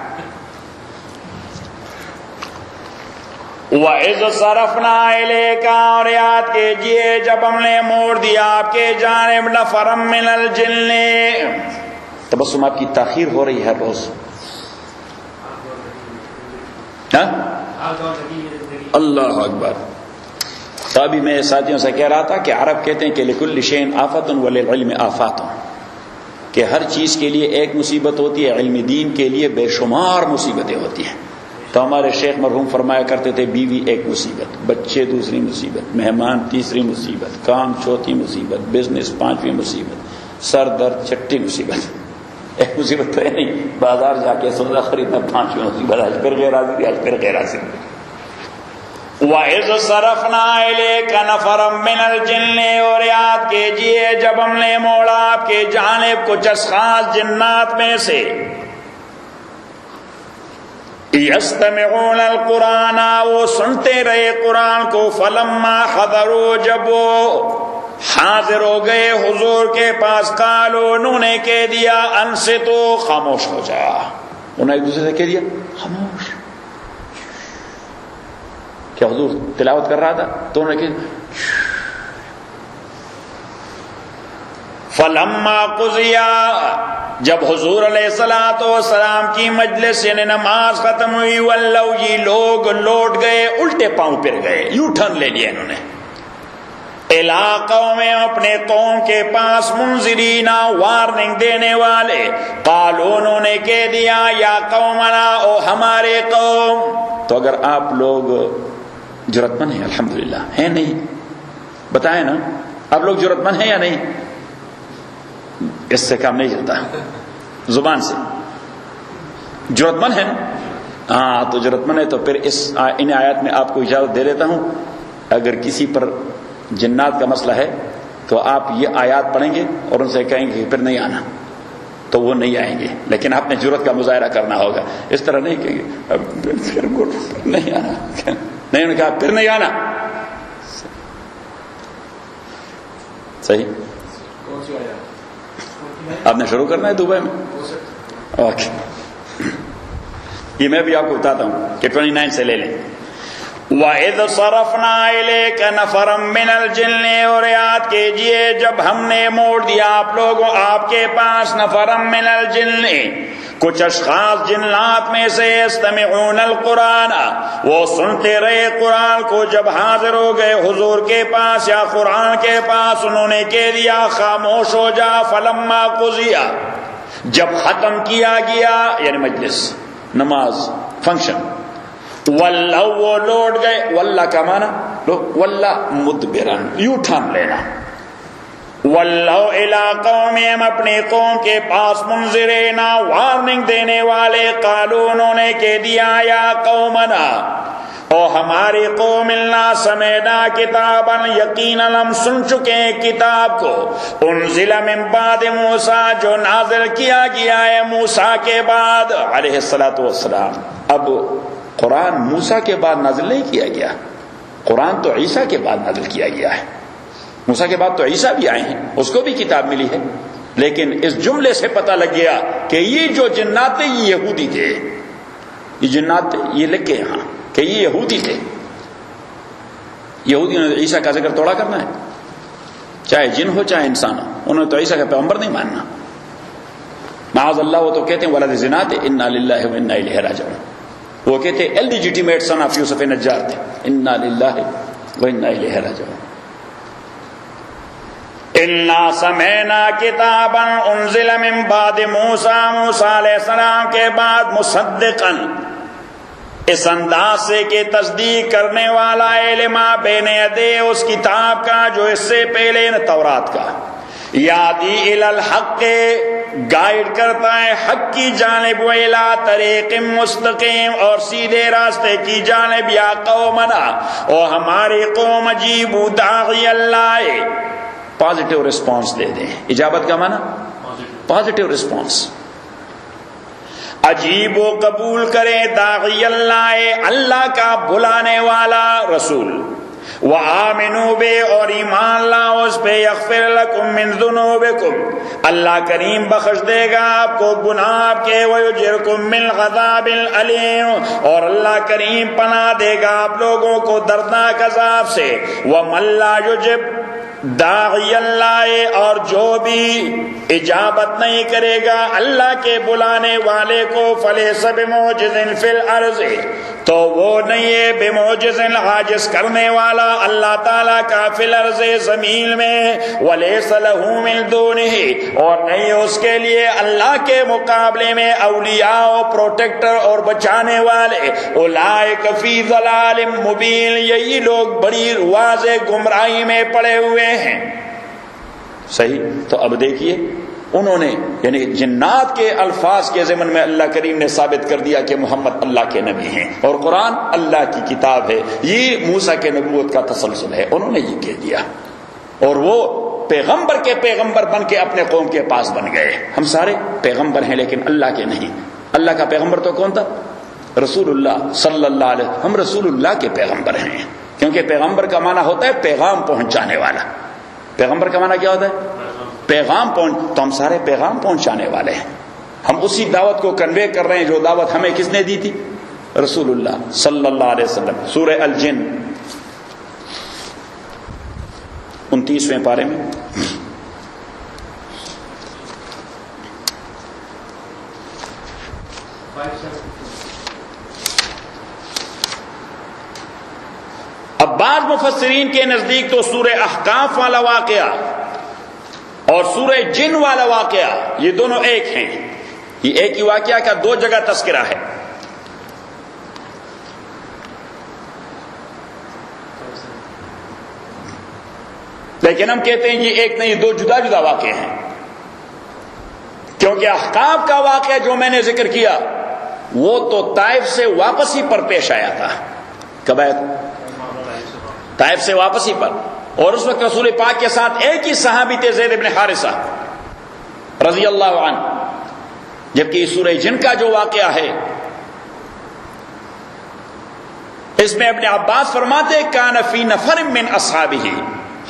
وَإِذْ صَرَفْنَا إِلَيْكَ، اور یاد کیجئے جب ہم نے موڑ دیا آپ کے جانب نفرا من الجن. تبسم آپ کی تاخیر ہو رہی ہے ہر روز. اللہ اکبر. تو ابھی میں ساتھیوں سے کہہ رہا تھا کہ عرب کہتے ہیں کہ لِكُلِّ شَيْءٍ آفَةٌ وَلِلْعِلْمِ آفَاتٌ، کہ ہر چیز کے لیے ایک مصیبت ہوتی ہے، علم دین کے لیے بے شمار مصیبتیں ہوتی ہیں. تو ہمارے شیخ مرحوم فرمایا کرتے تھے بیوی ایک مصیبت، بچے دوسری مصیبت، مہمان تیسری مصیبت، کام چوتھی مصیبت، بزنس پانچویں مصیبت، سر درد چھٹی مصیبت. ایک مصیبت تو ہے نہیں، بازار جا کے سودا خریدنا پانچویں مصیبت. آج پھر غیر حاضری، آج پھر غیر حاضری. وَإِذْ صَرَفْنَا إِلَيْكَ نَفَرًا مِنَ الْجِنِّ، اور یاد کیجئے جب ہم نے موڑا آپ کے جانب کچھ اشخاص جنات میں سے. یستمعون القرآن، وہ سنتے رہے قرآن کو. فلما حضروا، جب وہ حاضر ہو گئے حضور کے پاس، قالوا، انہوں نے کہہ دیا، انصتوا، خاموش ہو جا. انہوں نے ایک دوسرے سے کہہ دیا خاموش. کیا حضور تلاوت کر رہا تھا تو انہوں نے کہا فلما قضیا، جب حضور علیہ الصلوۃ والسلام کی مجلس یعنی نماز ختم ہوئی، ولو، یہ لوگ لوٹ گئے، الٹے پاؤں پھر گئے، یو ٹرن لے لیا انہوں نے. علاقوں میں اپنے قوم کے پاس، منذرین، وارننگ دینے والے. قالوا، انہوں نے کہہ دیا، یا قومنا، او ہمارے قوم. تو اگر آپ لوگ جرأت مند ہیں، الحمدللہ ہیں، نہیں بتائیں نا آپ لوگ جرأت مند ہیں یا نہیں؟ اس سے کام نہیں چلتا، زبان سے جرأت مند ہے نا. ہاں تو جرأت مند ہے تو پھر ان آیات میں آپ کو اجازت دے دیتا ہوں، اگر کسی پر جنات کا مسئلہ ہے تو آپ یہ آیات پڑھیں گے اور ان سے کہیں گے کہ پھر نہیں آنا. تو تو وہ نہیں آئیں گے، لیکن آپ نے جرأت کا مظاہرہ کرنا ہوگا. اس طرح نہیں کہ پھر نہیں آنا، نہیں، انہوں نے کہا پھر نہیں آنا. صحیح. آپ نے شروع کرنا ہے دبئی میں. اوکے، یہ میں بھی آپ کو بتاتا ہوں کہ 29 سے لے لیں. وَإِذْ صَرَفْنَا إِلَيْكَ نَفَرًا مِّنَ الْجِنِّ، اور یاد کیجئے جب ہم نے موڑ دیا آپ لوگوں آپ کے پاس نَفَرًا مِّنَ الْجِنِّ، کچھ اشخاص جنات میں سے، يَسْتَمِعُونَ الْقُرْآنَ، وہ سنتے رہے قرآن کو. جب حاضر ہو گئے حضور کے پاس یا قرآن کے پاس، انہوں نے کہہ دیا خاموش ہو جا. فَلَمَّا قُضِيَ، جب ختم کیا گیا، یعنی مجلس، نماز، فنکشن، واللہ، وہ لوٹ گئے. واللہ کا معنی واللہ مدبرن، یوں ٹھان لینا. واللہ الی قومہم، اپنی قوم کے پاس، منذرین، وارننگ دینے والے. قالوا، انہوں نے کہہ دیا، یا قومنا، او ہماری قوم، انا سمعنا کتابا، یقینا ہم سن چکے ہیں کتاب کو، انزل من بعد موسیٰ، جو نازل کیا گیا ہے موسیٰ کے بعد علیہ السلام. اب قرآن موسیٰ کے بعد نازل نہیں کیا گیا، قرآن تو عیسیٰ کے بعد نازل کیا گیا ہے. موسیٰ کے بعد تو عیسیٰ بھی آئے ہیں، اس کو بھی کتاب ملی ہے. لیکن اس جملے سے پتہ لگ گیا کہ یہ جو جنات تھے یہ یہودی تھے. یہ جنات تھے، یہ لکھ کے یہاں کہ یہ یہودی تھے. یہودیوں نے عیسیٰ کا ذکر توڑا کرنا ہے، چاہے جن ہو چاہے انسان ہو. انہوں نے تو عیسیٰ کا پیغمبر نہیں ماننا. معاذ اللہ، وہ تو کہتے ہیں ولد زنا تھے، انا للہ و انا الیہ راجعون. وہ کہتے ہیں ایلیجیٹیمیٹ سن آف یوسف نجار تھے، انا للہ و انا الیہ راجعون. انا سمعنا کتابا انزل من بعد موسیٰ، موسیٰ علیہ السلام کے بعد، مصدقا، اس انداز سے کہ تصدیق کرنے والا ہے، لما بین یدیہ، اس کتاب کا جو اس سے پہلے تورات کا. یادی الی الحق، گائیڈ کرتا ہے حق کی جانب، ویلا طریق مستقیم، اور سیدھے راستے کی جانب. یا قومنا، اور ہماری قوم، اجیبوا داعی اللہ، پازیٹیو رسپانس دے دیں. اجابت کا معنی پازیٹیو رسپانس. عجیب و قبول کریں داعی اللہ، اللہ کا بلانے والا رسول. وآمنوا بے، اور ایمان لاؤ اس پہ. یغفر لکم من ذنوبکم، اللہ کریم بخش دے گا آپ کو گناہ آپ کے. ویجرکم من عذاب الیم، اور اللہ کریم پناہ دے گا آپ لوگوں کو دردناک عذاب سے. ومن لا یجب داعی اللہ، اور جو بھی اجابت نہیں کرے گا اللہ کے بلانے والے کو، فلیس بمعجز فی الارض، تو وہ نہیں ہے بمعجز، عاجز کرنے والا اللہ تعالیٰ کا، فی الارض، زمین میں. ولیس لہ من دونہ، اور نہیں اس کے لیے اللہ کے مقابلے میں اولیاء و پروٹیکٹر اور بچانے والے. اولئک فی ضلال مبین، یہی لوگ بڑی واضح گمراہی میں پڑے ہوئے ہیں. صحیح. تو اب دیکھیے انہوں نے، یعنی جنات کے الفاظ کے ضمن میں اللہ کریم نے ثابت کر دیا کہ محمد اللہ کے نبی ہیں اور قرآن اللہ کی کتاب ہے. یہ موسیٰ کے نبوت کا تسلسل ہے. انہوں نے یہ کہہ دیا، اور وہ پیغمبر کے پیغمبر بن کے اپنے قوم کے پاس بن گئے. ہم سارے پیغمبر ہیں لیکن اللہ کے نہیں. اللہ کا پیغمبر تو کون تھا؟ رسول اللہ صلی اللہ علیہ وسلم. ہم رسول اللہ کے پیغمبر ہیں، کیونکہ پیغمبر کا معنی ہوتا ہے پیغام پہنچانے والا. پیغمبر کا معنی کیا ہوتا ہے؟ پیغام تو ہم سارے پیغام پہنچانے والے ہیں. ہم اسی دعوت کو کنوے کر رہے ہیں جو دعوت ہمیں کس نے دی تھی؟ رسول اللہ صلی اللہ علیہ وسلم. سورہ الجن 29ویں پارے میں اب بعض مفسرین کے نزدیک تو سورہ احقاف والا واقعہ اور سورہ جن والا واقعہ یہ دونوں ایک ہیں. یہ ایک ہی واقعہ کا دو جگہ تذکرہ ہے. لیکن ہم کہتے ہیں یہ ایک نہیں، دو جدا جدا واقعے ہیں. کیونکہ احقاف کا واقعہ جو میں نے ذکر کیا وہ تو طائف سے واپسی پر پیش آیا تھا. کب آیا تھا؟ طائف سے واپسی پر. اور اس وقت رسول پاک کے ساتھ ایک ہی صحابی تھے، زید بن حارثہ رضی اللہ عنہ. جبکہ اس سورہ جن کا جو واقعہ ہے اس میں ابن عباس فرماتے کان فی نفر من اصحابہ،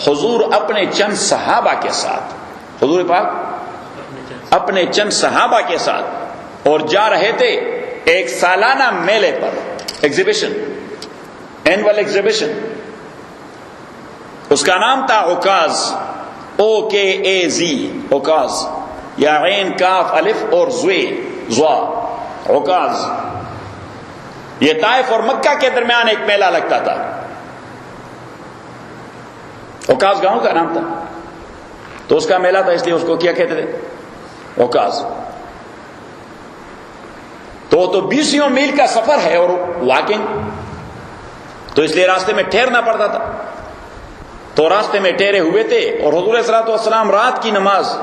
حضور اپنے چند صحابہ کے ساتھ، حضور پاک اپنے چند صحابہ کے ساتھ اور جا رہے تھے ایک سالانہ میلے پر، ایگزیبیشن، اینول ایگزیبیشن، اس کا نام تھا عکاظ، OKAZ، عکاظ، یا عین کاف الف اور زوا، عکاظ۔ یہ طائف اور مکہ کے درمیان ایک میلہ لگتا تھا، عکاظ گاؤں کا نام تھا، تو اس کا میلہ تھا، اس لیے اس کو کیا کہتے تھے؟ عکاظ۔ تو 20 میل کا سفر ہے اور واکنگ، تو اس لیے راستے میں ٹھہرنا پڑتا تھا، تو راستے میں ٹھہرے ہوئے تھے اور حضور صلی اللہ علیہ وسلم رات کی نماز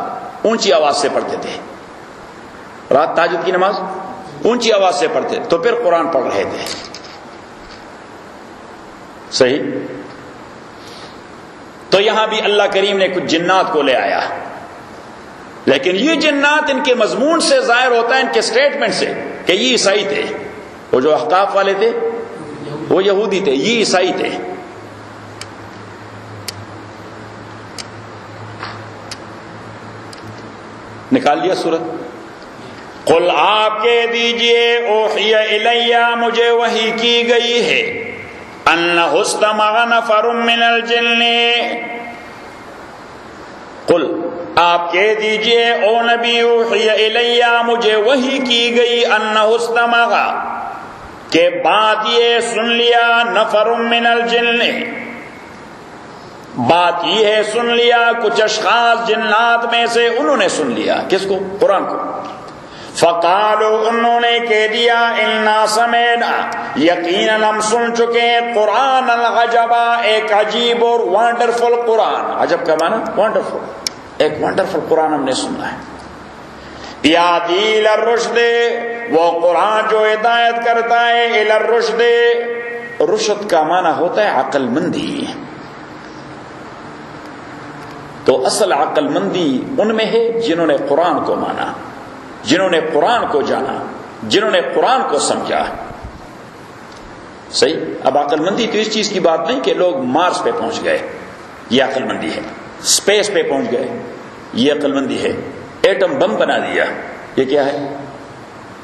اونچی آواز سے پڑھتے تھے، رات تہجد کی نماز اونچی آواز سے پڑھتے، تو پھر قرآن پڑھ رہے تھے، صحیح؟ تو یہاں بھی اللہ کریم نے کچھ جنات کو لے آیا، لیکن یہ جنات ان کے مضمون سے ظاہر ہوتا ہے، ان کے سٹیٹمنٹ سے، کہ یہ عیسائی تھے، وہ جو احقاف والے تھے وہ یہودی تھے، یہ عیسائی تھے۔ نکال لیا سورت؟ قل آپ کہہ دیجئے اوحی الیہ، مجھے وحی کی گئی ہے، انہ استمع نفر من الجن، قل آپ کہہ دیجئے او نبی اوحی الیہ، مجھے وحی کی گئی، انہ استمع، کہ بات یہ سن لیا، نفر من الجن، بات یہ ہے سن لیا کچھ اشخاص جنات میں سے، انہوں نے سن لیا، کس کو؟ قرآن کو۔ فقالوا، انہوں نے کہہ دیا، انا سمعنا، یقیناً ہم سن چکے قرآن العجبا، ایک عجیب اور وانڈرفل قرآن، عجب کا معنی وانڈرفل، ایک وانڈرفل قرآن ہم نے سنا ہے، یہدی الی الرشد، وہ قرآن جو ہدایت کرتا ہے الی الرشد، رشد کا معنی ہوتا ہے عقل مندی، تو اصل عقل مندی ان میں ہے جنہوں نے قرآن کو مانا، جنہوں نے قرآن کو جانا، جنہوں نے قرآن کو سمجھا، صحیح؟ اب عقل مندی تو اس چیز کی بات نہیں کہ لوگ مارس پہ پہنچ گئے، یہ عقل مندی ہے، اسپیس پہ پہنچ گئے، یہ عقل مندی ہے، ایٹم بم بنا دیا، یہ کیا ہے؟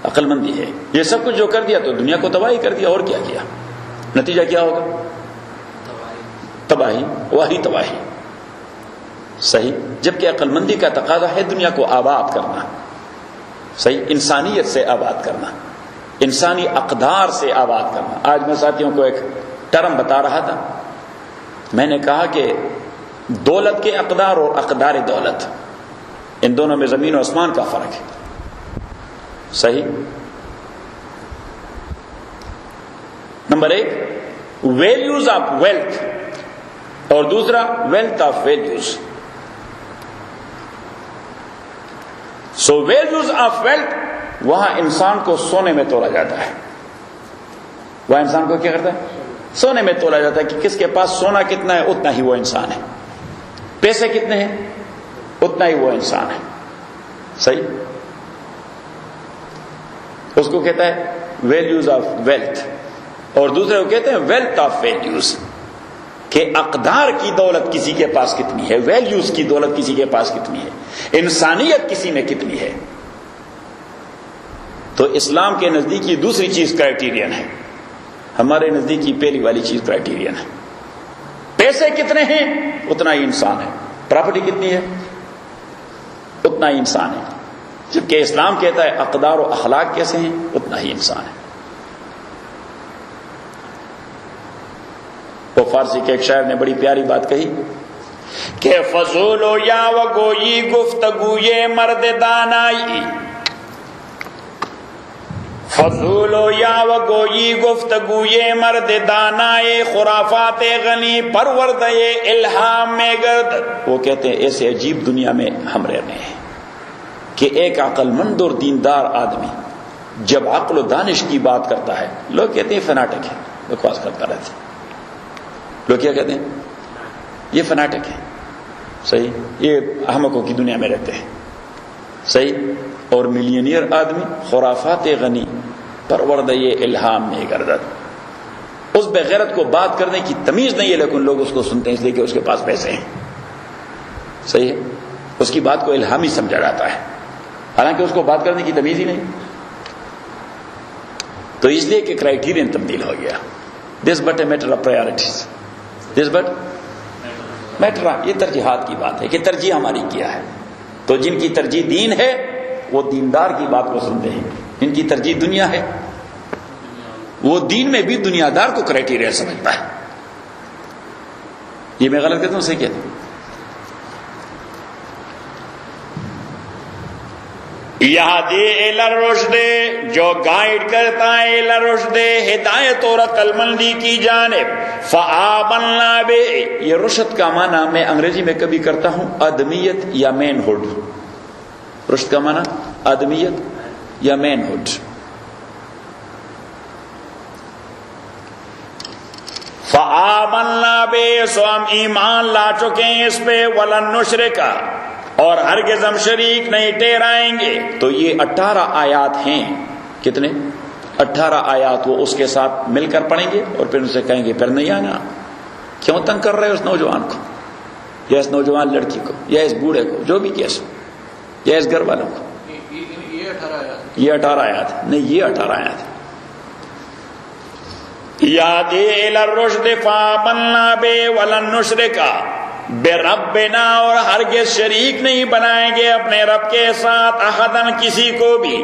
عقل مندی ہے۔ یہ سب کچھ جو کر دیا تو دنیا کو تباہی کر دیا، اور کیا کیا؟ نتیجہ کیا ہوگا؟ تباہی، وہی تباہی، صحیح؟ جبکہ عقل مندی کا تقاضا ہے دنیا کو آباد کرنا، صحیح؟ انسانیت سے آباد کرنا، انسانی اقدار سے آباد کرنا۔ آج میں ساتھیوں کو ایک ٹرم بتا رہا تھا، میں نے کہا کہ دولت کے اقدار اور اقدار دولت، ان دونوں میں زمین و آسمان کا فرق ہے، صحیح؟ نمبر 1 ویلیوز آف ویلتھ، اور دوسرا wealth of values. So values of wealth, وہاں انسان کو سونے میں تولا جاتا ہے، وہاں انسان کو کیا کرتا ہے؟ سونے میں تولا جاتا ہے، کہ کس کے پاس سونا کتنا ہے اتنا ہی وہ انسان ہے، پیسے کتنے ہیں اتنا ہی وہ انسان ہے، صحیح؟ اس کو کہتا ہے ویلیوز آف ویلتھ، اور دوسرے کو کہتے ہیں ویلتھ آف ویلیوز، کہ اقدار کی دولت کسی کے پاس کتنی ہے، ویلیوز کی دولت کسی کے پاس کتنی ہے، انسانیت کسی میں کتنی ہے۔ تو اسلام کے نزدیک یہ دوسری چیز کرائٹیرین ہے، ہمارے نزدیک یہ پہلی والی چیز کرائٹیرین ہے۔ پیسے کتنے ہیں اتنا ہی انسان ہے، پراپرٹی کتنی ہے اتنا ہی انسان ہے، جبکہ اسلام کہتا ہے اقدار و اخلاق کیسے ہیں اتنا ہی انسان ہے۔ وہ فارسی کے ایک شاعر نے بڑی پیاری بات کہی کہ فضول و یا و گوئی گفتگو یہ مرد دانائی، فضول و یا و گوئی گفتگو یہ مرد دانائے، خرافات غنی پرورد الہام میں گرد۔ وہ کہتے ہیں ایسے عجیب دنیا میں ہم رہ رہے ہیں کہ ایک عقل مند اور دیندار آدمی جب عقل و دانش کی بات کرتا ہے، لوگ کہتے ہیں فناٹک ہے، بکواس کرتا رہتا ہے، لوگ کیا کہتے ہیں؟ یہ فناٹک ہے، صحیح؟ یہ احمقوں کی دنیا میں رہتے ہیں، صحیح؟ اور ملینئر آدمی خرافات غنی پروردہ الہام میں گردد. اس بغیرت کو بات کرنے کی تمیز نہیں ہے، لیکن لوگ اس کو سنتے ہیں اس لیے کہ اس کے پاس پیسے ہیں. صحیح ہے، اس کی بات کو الہامی سمجھا جاتا ہے، حالانکہ اس کو بات کرنے کی تمیز ہی نہیں. تو اس لیے کہ کرائیٹیرین تبدیل ہو گیا. This but a matter of priorities, this but matter, یہ ترجیحات کی بات ہے کہ ترجیح ہماری کیا ہے. تو جن کی ترجیح دین ہے وہ دیندار کی بات کو سنتے ہیں، جن کی ترجیح دنیا ہے وہ دین میں بھی دنیا دار کو کرائیٹیریا سمجھتا ہے. یہ میں غلط کہتا ہوں، صحیح کہتا ہوں؟ یہدی الی الرشد، جو گائیڈ کرتا ہے الی الرشد، ہدایت اور عقل مندی کی جانب. فآمنا بہ، یہ رشد کا معنی میں انگریزی میں کبھی کرتا ہوں آدمیت یا مین ہوڈ. رشد کا معنی آدمیت یا مین ہوڈ. فآمنا بہ، سو ہم ایمان لا چکے ہیں اس پہ. ولن نشرک، اور ہرگز ہم شریک نہیں ٹھہرائیں گے. تو یہ 18 آیات ہیں. کتنے؟ 18 آیات. وہ اس کے ساتھ مل کر پڑھیں گے اور پھر اسے کہیں گے پھر نہیں آنا. کیوں تنگ کر رہے اس نوجوان کو یا اس نوجوان لڑکی کو یا اس بوڑھے کو، جو بھی کیس ہو، یا اس گھر والوں کو. یہ 18 آیات نہیں، یہ 18 آیات. یادی الی الرشد فآمنا بہ ولن نشرک بربنا، اور ہرگز شریک نہیں بنائیں گے اپنے رب کے ساتھ احدن کسی کو بھی.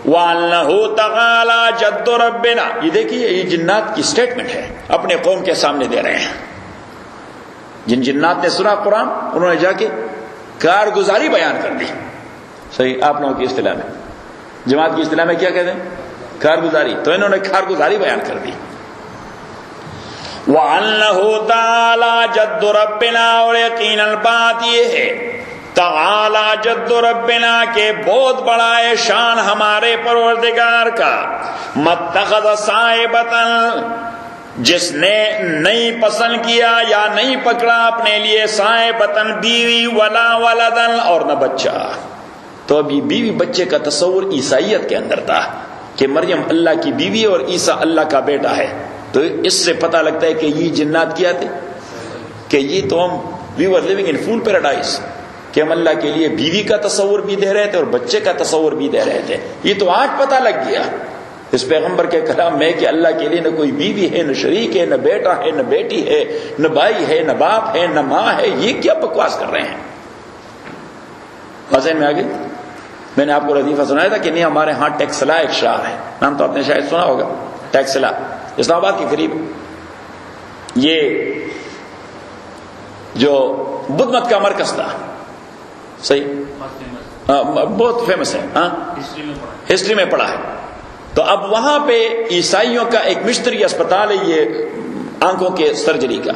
وَأَنَّهُ تَعَالَى جَدُّ رَبِّنَا، یہ دیکھیے یہ جنات کی سٹیٹمنٹ ہے، اپنے قوم کے سامنے دے رہے ہیں. جن جنات نے سنا قرآن انہوں نے جا کے کارگزاری بیان کر دی. صحیح، آپ لوگوں کی اصطلاح میں، جماعت کی اصطلاح میں کیا کہتے ہیں؟ کارگزاری. تو انہوں نے کارگزاری بیان کر دی. وَأَنَّهُ تَعَالَى جَدُّ رَبِّنَا، اور یقیناً بات یہ ہے تعالی جد ربنا کے بہت بڑا ہے شان ہمارے پروردگار کا. متخذ صاحبۃ، جس نے نہیں پسند کیا یا نہیں پکڑا اپنے لیے صاحبۃ بیوی، ولا ولدن، اور نہ بچہ. تو ابھی بیوی بچے کا تصور عیسائیت کے اندر تھا کہ مریم اللہ کی بیوی اور عیسیٰ اللہ کا بیٹا ہے. تو اس سے پتہ لگتا ہے کہ یہ جنات کیا تھے کہ یہ تو ہم وی ور لیونگ ان فول پیراڈائز، کہ ہم اللہ کے لیے بیوی کا تصور بھی دے رہے تھے اور بچے کا تصور بھی دے رہے تھے. یہ تو آج پتہ لگ گیا اس پیغمبر کے کلام میں کہ اللہ کے لیے نہ کوئی بیوی ہے، نہ شریک ہے، نہ بیٹا ہے، نہ بیٹی ہے، نہ بھائی ہے، نہ باپ ہے، نہ ماں ہے. یہ کیا بکواس کر رہے ہیں؟ مزے میں آگے میں نے آپ کو لطیفہ سنایا تھا کہ نہیں ہمارے ہاں ٹیکسلا ایک شہر ہے، نام تو آپ نے شاید سنا ہوگا. ٹیکسلا اسلام آباد کے قریب. یہ جو بدھ مت کا مرکز تھا، صحیح، بہت فیمس ہے، ہاں ہسٹری میں پڑھا ہے. تو اب وہاں پہ عیسائیوں کا ایک مشتری اسپتال ہے، یہ آنکھوں کے سرجری کا.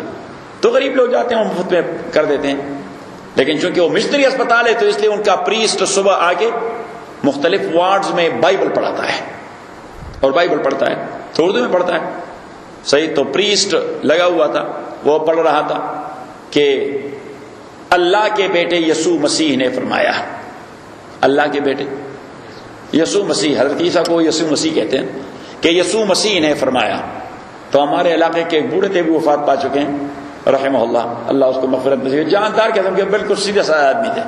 تو غریب لوگ جاتے ہیں وہ مفت میں کر دیتے ہیں، لیکن چونکہ وہ مشتری اسپتال ہے تو اس لیے ان کا پریسٹ صبح آ کے مختلف وارڈز میں بائبل پڑھاتا ہے، اور بائبل پڑھتا ہے تو اردو میں پڑھتا ہے. صحیح. تو پریسٹ لگا ہوا تھا، وہ پڑھ رہا تھا کہ اللہ کے بیٹے یسوع مسیح نے فرمایا. اللہ کے بیٹے یسوع مسیح، حضرت عیسیٰ کو یسوع مسیح کہتے ہیں، کہ یسوع مسیح نے فرمایا. تو ہمارے علاقے کے ایک بوڑھے تھے بھی وفات پا چکے ہیں رحمہ اللہ، اللہ اس کو مغفرت نصیب، جاندار قسم کے بالکل سیدھے سادے آدمی تھے.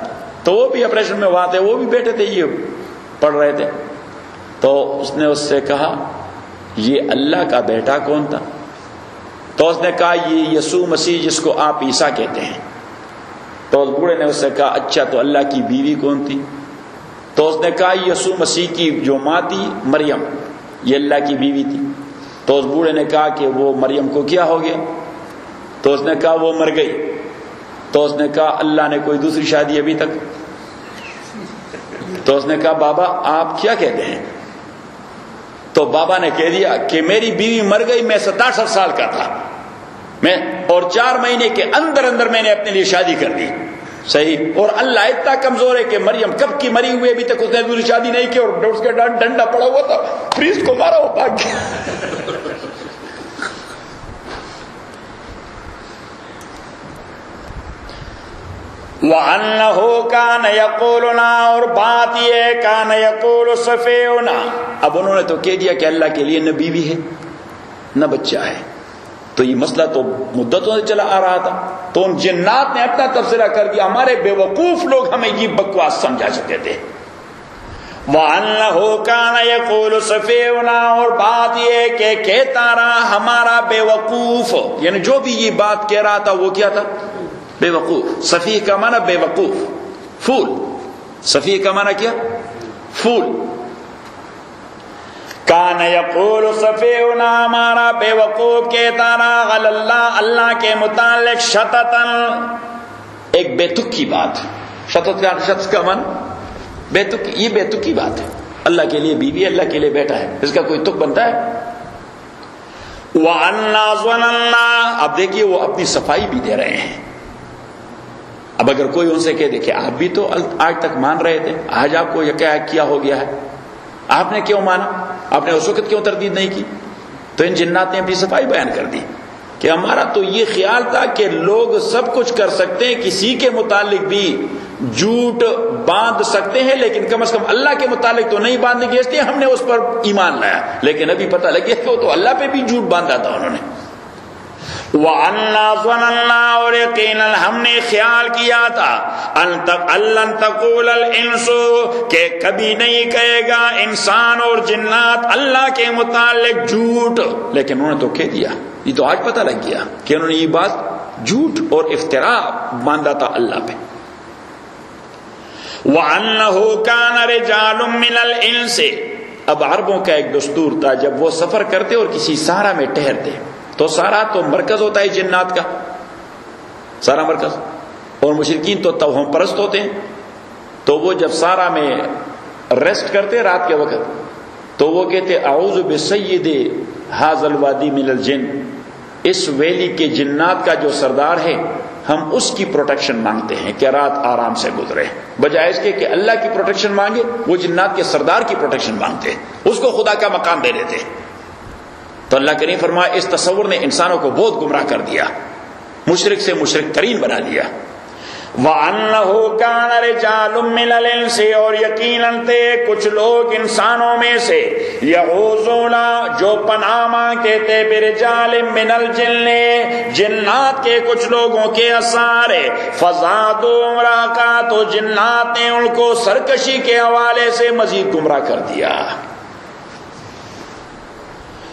تو وہ بھی آپریشن میں وہاں تھے، وہ بھی بیٹے تھے، یہ پڑھ رہے تھے. تو اس نے اس سے کہا یہ اللہ کا بیٹا کون تھا؟ تو اس نے کہا یہ یسوع مسیح جس کو آپ عیسیٰ کہتے ہیں. تو اس بوڑھے نے اس سے کہا اچھا تو اللہ کی بیوی کون تھی؟ تو اس نے کہا یسوع مسیح کی جو ماں تھی مریم، یہ اللہ کی بیوی تھی. تو اس بوڑھے نے کہا کہ وہ مریم کو کیا ہو گیا؟ تو اس نے کہا وہ مر گئی. تو اس نے کہا اللہ نے کوئی دوسری شادی ابھی تک؟ تو اس نے کہا بابا آپ کیا کہتے ہیں؟ تو بابا نے کہہ دیا کہ میری بیوی مر گئی، میں 67 سال کا تھا، میں اور 4 مہینے کے اندر اندر میں نے اپنے لیے شادی کر دی. صحیح. اور اللہ اتنا کمزور ہے کہ مریم کب کی مری ہوئی ابھی تک اس نے دوسری شادی نہیں کی، اور اس کا ڈنڈا پڑا ہوا تھا، پریسٹ کو مارا وہ بھاگ گیا. وَأَنَّهُ كَانَ يَقُولُنَا، اور بات یہ كَانَ يَقُولُ صَفِيُّنَا، اب انہوں نے تو کہہ دیا کہ اللہ کے لیے نہ بیوی ہے نہ بچہ ہے، تو یہ مسئلہ تو مدتوں سے چلا آ رہا تھا، تو ان جنات نے اپنا تبصرہ کر دیا، ہمارے بے وقوف لوگ ہمیں یہ بکواس سمجھا چکے تھے۔ وَأَنَّهُ كَانَ يَقُولُ صَفِيُّنَا، اور بات یہ کہ کہتا رہا ہمارا بے وقوف، یعنی جو بھی یہ بات کہہ رہا تھا وہ کیا تھا؟ بے وقوف۔ صفیح کا معنی بے وقوف، فول۔ صفیح کا معنی کیا؟ فول۔ کان یقول صفیہنا، ہمارا بے وقوف کہتا رہا علی اللہ، اللہ کے متعلق شططن، ایک بے تکی بات۔ شطط کا معنی بے تکی، یہ بے تکی بات ہے، اللہ کے لیے بیوی، اللہ کے لیے بیٹا ہے، اس کا کوئی تک بنتا ہے؟ وَأَنَّا ظَنَنَّا، اب دیکھیے وہ اپنی صفائی بھی دے رہے ہیں۔ اب اگر کوئی ان سے کہہ دے کہ آپ بھی تو آج تک مان رہے تھے، آج آپ کو یہ کیا ہو گیا ہے، آپ نے کیوں مانا، آپ نے اس وقت کیوں تردید نہیں کی؟ تو ان جنات نے اپنی صفائی بیان کر دی کہ ہمارا تو یہ خیال تھا کہ لوگ سب کچھ کر سکتے ہیں، کسی کے متعلق بھی جھوٹ باندھ سکتے ہیں، لیکن کم از کم اللہ کے متعلق تو نہیں باندھنے کی، اس لیے ہم نے اس پر ایمان لایا، لیکن ابھی پتہ لگ گیا کہ وہ تو اللہ پہ بھی جھوٹ باندھا تھا انہوں نے۔ وَأَنَّا ظَنَنَّا، اور یقیناً ہم نے خیال کیا تھا، أَلَّن تَقُولَ الْإِنسُ، کہ کبھی نہیں کہے گا انسان اور جنات اللہ کے متعلق جھوٹ، لیکن انہوں نے تو کہہ دیا، یہ تو آج پتہ لگ گیا کہ انہوں نے یہ بات جھوٹ اور افتراء باندھا تھا اللہ پہ۔ وَأَنَّهُ كَانَ رِجَالٌ مِّنَ الْإِنسِ، اب عربوں کا ایک دستور تھا، جب وہ سفر کرتے اور کسی صحرا میں ٹھہرتے، تو سارا تو مرکز ہوتا ہے جنات کا، سارا مرکز، اور مشرکین تو توہم پرست ہوتے ہیں، تو وہ جب سارا میں ریسٹ کرتے رات کے وقت، تو وہ کہتے اعوذ بسید ھذا الوادی من الجن، اس ویلی کے جنات کا جو سردار ہے ہم اس کی پروٹیکشن مانگتے ہیں کہ رات آرام سے گزرے، بجائے اس کے کہ اللہ کی پروٹیکشن مانگے، وہ جنات کے سردار کی پروٹیکشن مانگتے ہیں، اس کو خدا کا مقام دے دیتے۔ تو اللہ کریم فرمایا اس تصور نے انسانوں کو بہت گمراہ کر دیا، مشرک سے مشرک ترین بنا دیا۔ وَأَنَّهُ كَانَ رِجَالٌ مِّنَ الْإِنسِ، اور یقیناً تھے کچھ لوگ انسانوں میں سے، يَعُوذُونَ، جو پناہ مانگتے تھے، بِرِجَالٍ مِّنَ الْجِنِّ، جنات کے کچھ لوگوں کے اثارے، فَزَادُوهُمْ رَهَقًا، تو جنات نے ان کو سرکشی کے حوالے سے مزید گمراہ کر دیا۔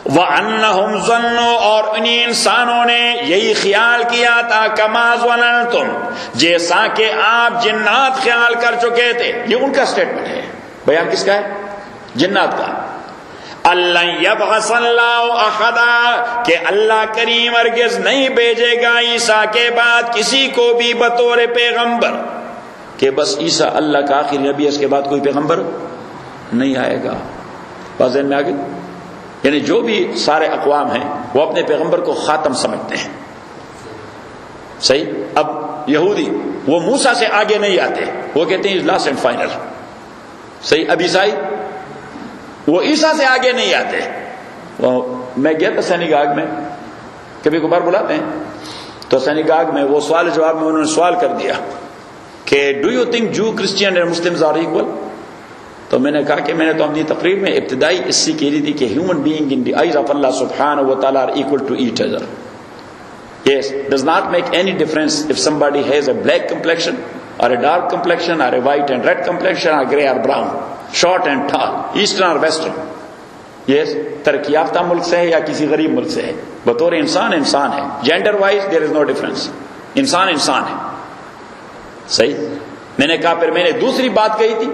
وَأَنَّهُمْ ظَنُّوا، اور انہی انسانوں نے یہی خیال کیا تھا، كَمَا ظَنَنْتُمْ، جیسا کہ آپ جنات خیال کر چکے تھے، یہ ان کا سٹیٹمنٹ ہے، بیان کس کا ہے؟ جنات کا۔ أَلَّنْ يَبْعَثَ اللَّهُ أَحَدًا، کہ اللہ کریم ہرگز نہیں بھیجے گا عیسیٰ کے بعد کسی کو بھی بطور پیغمبر، کہ بس عیسیٰ اللہ کا آخری نبی، اس کے بعد کوئی پیغمبر نہیں آئے گا۔ بات ذہن میں آ گئی؟ یعنی جو بھی سارے اقوام ہیں وہ اپنے پیغمبر کو خاتم سمجھتے ہیں، صحیح؟ اب یہودی وہ موسیٰ سے آگے نہیں آتے، وہ کہتے ہیں لاسٹ اینڈ فائنل، صحیح؟ اب عیسائی وہ عیسیٰ سے آگے نہیں آتے۔ میں گیا تھا سینیگاگ میں، کبھی کبھار بلاتے ہیں، تو سینیگاگ میں وہ سوال جواب میں انہوں نے سوال کر دیا کہ ڈو یو تھنک جو Christian and Muslims are equal? تو میں نے کہا کہ میں نے تو اپنی تقریر میں ابتدائی اس سے کہہ رہی تھی کہ human being in the eyes of اللہ سبحانہ و تعالیٰ are equal to each other. Yes, does not make any difference if somebody has a black complexion or a dark complexion or a white and red complexion or grey or brown, short and tall, eastern or western. Yes, ترقی یافتہ ملک سے ہے یا کسی غریب ملک سے ہے، بطور انسان انسان ہے، gender wise there is no difference، انسان انسان ہے، صحیح؟ میں نے کہا پھر میں نے دوسری بات کہی تھی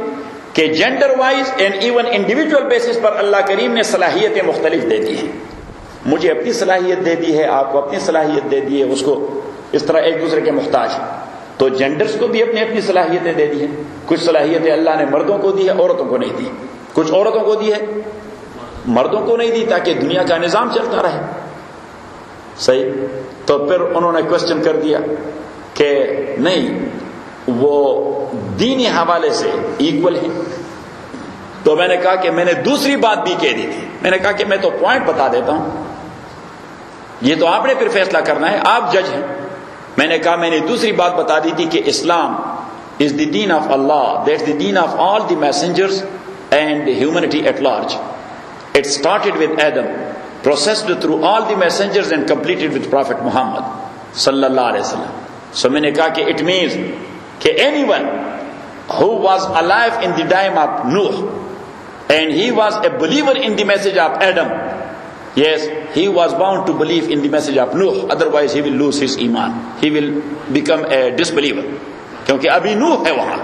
کہ gender wise and even individual basis پر اللہ کریم نے صلاحیتیں مختلف دے دی ہیں، مجھے اپنی صلاحیت دے دی ہے، آپ کو اپنی صلاحیت دے دی ہے، اس کو اس طرح ایک دوسرے کے محتاج ہیں، تو جینڈرز کو بھی اپنی اپنی صلاحیتیں دے دی ہیں، کچھ صلاحیتیں اللہ نے مردوں کو دی ہے، عورتوں کو نہیں دی، کچھ عورتوں کو دی ہے، مردوں کو نہیں دی، تاکہ دنیا کا نظام چلتا رہے، صحیح؟ تو پھر انہوں نے کوشچن کر دیا کہ نہیں وہ دینی حوالے سے ایکول ہیں، تو میں نے کہا کہ میں نے دوسری بات بھی کہہ دی تھی، میں نے کہا کہ میں تو پوائنٹ بتا دیتا ہوں، یہ تو آپ نے پھر فیصلہ کرنا ہے، آپ جج ہیں، میں نے کہا میں نے دوسری بات بتا دی تھی کہ اسلام is the deen of Allah, that's the deen of all the messengers and humanity at large. It started with Adam, processed through all the messengers and completed with Prophet Muhammad sallallahu alaihi wasallam. So میں نے کہا کہ it means کہ anyone who was alive in the time of Nuh and he was a believer in the message of Adam, yes, he was bound to believe in the message of Nuh, otherwise he will lose his iman, he will become a disbeliever. کیونکہ ابھی نوح ہے وہاں،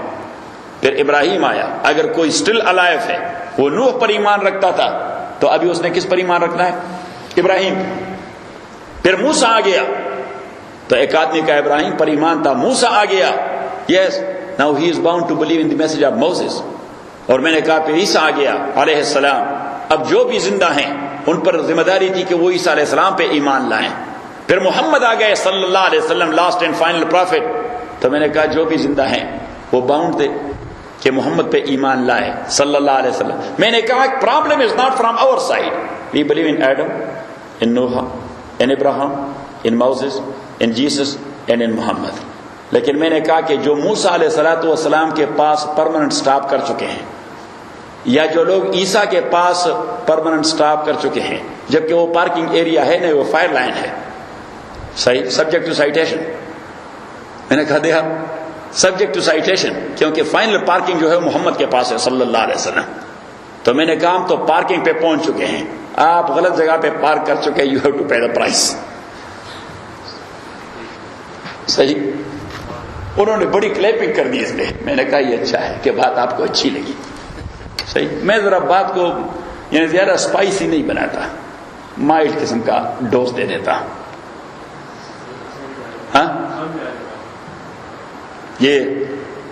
پھر ابراہیم آیا. اگر کوئی still الائف ہے وہ نوح پر ایمان رکھتا تھا تو ابھی اس نے کس پر ایمان رکھنا ہے؟ ابراہیم. پھر موسیٰ آ گیا تو ایک آدمی کا ابراہیم پر ایمان تھا، موسیٰ آ گیا، yes now he is bound to believe in the message of Moses. اور میں نے کہا پھر عیسیٰ آ گیا علیہ السلام. اب جو بھی زندہ ہیں ان پر ذمہ داری تھی کہ وہ عیسیٰ علیہ السلام پہ ایمان لائیں. پھر محمد آ گئے صلی اللہ علیہ وسلم، لاسٹ اینڈ فائنل پرافٹ. تو میں نے کہا جو بھی زندہ ہیں وہ باؤنڈ تھے کہ محمد پہ ایمان لائے صلی اللہ علیہ وسلم. میں نے کہا problem is not from our side, we believe in Adam, in Nuh, in Ibrahim, in Moses, in Jesus and in Muhammad. لیکن میں نے کہا کہ جو موسیٰ علیہ السلام کے پاس پرماننٹ سٹاپ کر چکے ہیں، یا جو لوگ عیسیٰ کے پاس پرماننٹ سٹاپ کر چکے ہیں، جبکہ وہ پارکنگ ایریا ہے نہیں، وہ فائر لائن ہے، صحیح، سبجیکٹ ٹو سائٹیشن. میں نے کہا دیکھا سبجیکٹ ٹو سائٹیشن، کیونکہ فائنل پارکنگ جو ہے محمد کے پاس ہے صلی اللہ علیہ وسلم. تو میں نے کہا ہم تو پارکنگ پہ پہنچ چکے ہیں، آپ غلط جگہ پہ پارک کر چکے، you have to pay the price. صحیح. انہوں نے بڑی کلیپنگ کر دی اس پہ. میں نے کہا یہ اچھا ہے کہ بات آپ کو اچھی لگی. صحیح. میں ذرا بات کو یعنی زیادہ اسپائسی نہیں بناتا، مائلڈ قسم کا ڈوز دے دیتا. ہاں یہ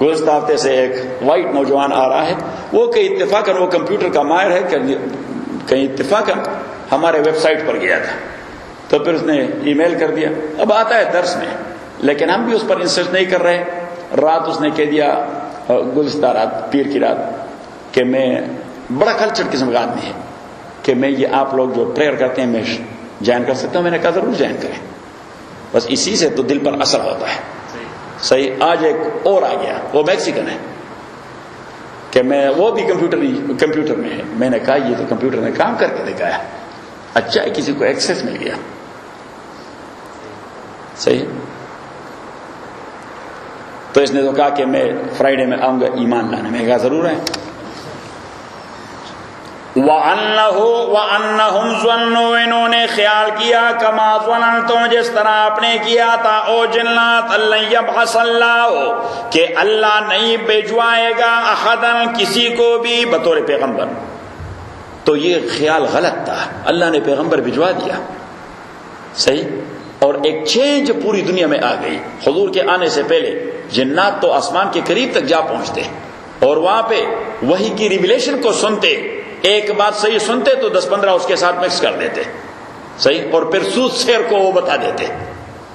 گزشتہ ہفتے سے ایک وائٹ نوجوان آ رہا ہے، وہ کہیں اتفاقاً وہ کمپیوٹر کا ماہر ہے، کہیں اتفاقاً ہمارے ویب سائٹ پر گیا تھا تو پھر اس نے ای میل کر دیا. اب آتا ہے درس میں لیکن ہم بھی اس پر انسسٹ نہیں کر رہے. رات اس نے کہہ دیا، گزشتہ رات پیر کی رات، کہ میں بڑا کلچر قسم کا آدمی ہے کہ میں یہ آپ لوگ جو پریئر کرتے ہیں میں جوائن کر سکتا ہوں. میں نے کہا ضرور جوائن کریں، بس اسی سے تو دل پر اثر ہوتا ہے. صحیح. آج ایک اور آ گیا، وہ میکسیکن ہے، کہ میں وہ بھی کمپیوٹر میں ہے. میں نے کہا یہ تو کمپیوٹر نے کام کر کے دکھایا، اچھا ہے کسی کو ایکسس مل گیا. صحیح. تو اس نے تو کہا کہ میں فرائیڈے میں آؤں گا ایمان لانے. میں نے کہا ضرور ہے. وَأَنَّهُمْ ظَنُّوا، انہوں نے خیال کیا، كَمَا ظَنَنْتُمْ جس طرح آپ نے کیا تھا، او جنات، أَلَّن يَبْعَثَ اللَّهُ کہ اللہ نہیں بھیجوائے گا احدن کسی کو بھی بطور پیغمبر. تو یہ خیال غلط تھا، اللہ نے پیغمبر بھجوا دیا. صحیح. اور ایک چینج پوری دنیا میں آ گئی. حضور کے آنے سے پہلے جنات تو آسمان کے قریب تک جا پہنچتے اور وہاں پہ وحی کی ریویلیشن کو سنتے، ایک بات صحیح سنتے تو 10-15 اس کے ساتھ مکس کر دیتے. صحیح. اور پھر سود سیر کو وہ بتا دیتے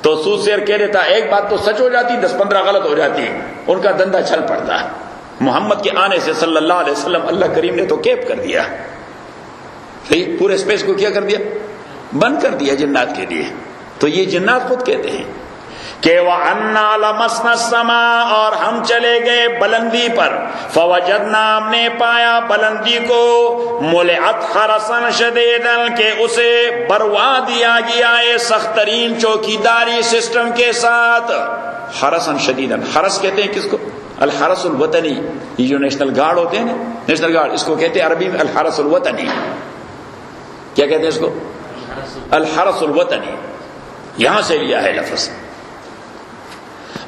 تو سود سیر کہہ دیتا، ایک بات تو سچ ہو جاتی، 10-15 غلط ہو جاتی، ان کا دندہ چھل پڑتا. محمد کے آنے سے صلی اللہ علیہ وسلم اللہ کریم نے تو کیپ کر دیا. صحیح. پورے اسپیس کو کیا کر دیا؟ بند کر دیا جنات کے لیے. تو یہ جنات خود کہتے ہیں کہ وَأَنَّا لَمَسْنَا السَّمَاءَ اور ہم چلے گئے بلندی پر، فَوَجَدْنَا ہم نے پایا بلندی کو، مُلِعَتْ حَرَسًا شَدِيدًا کہ اسے بروا دیا گیا ہے سخت ترین چوکیداری سسٹم کے ساتھ. حرسن شدیدن، حرس کہتے ہیں کس کو؟ الحرس الوطنی. یہ جو نیشنل گارڈ ہوتے ہیں نا، نیشنل گارڈ، اس کو کہتے ہیں عربی میں الحرس الوطنی. کیا کہتے ہیں اس کو؟ الحرس الوطنی. یہاں سے لیا ہے لفظ.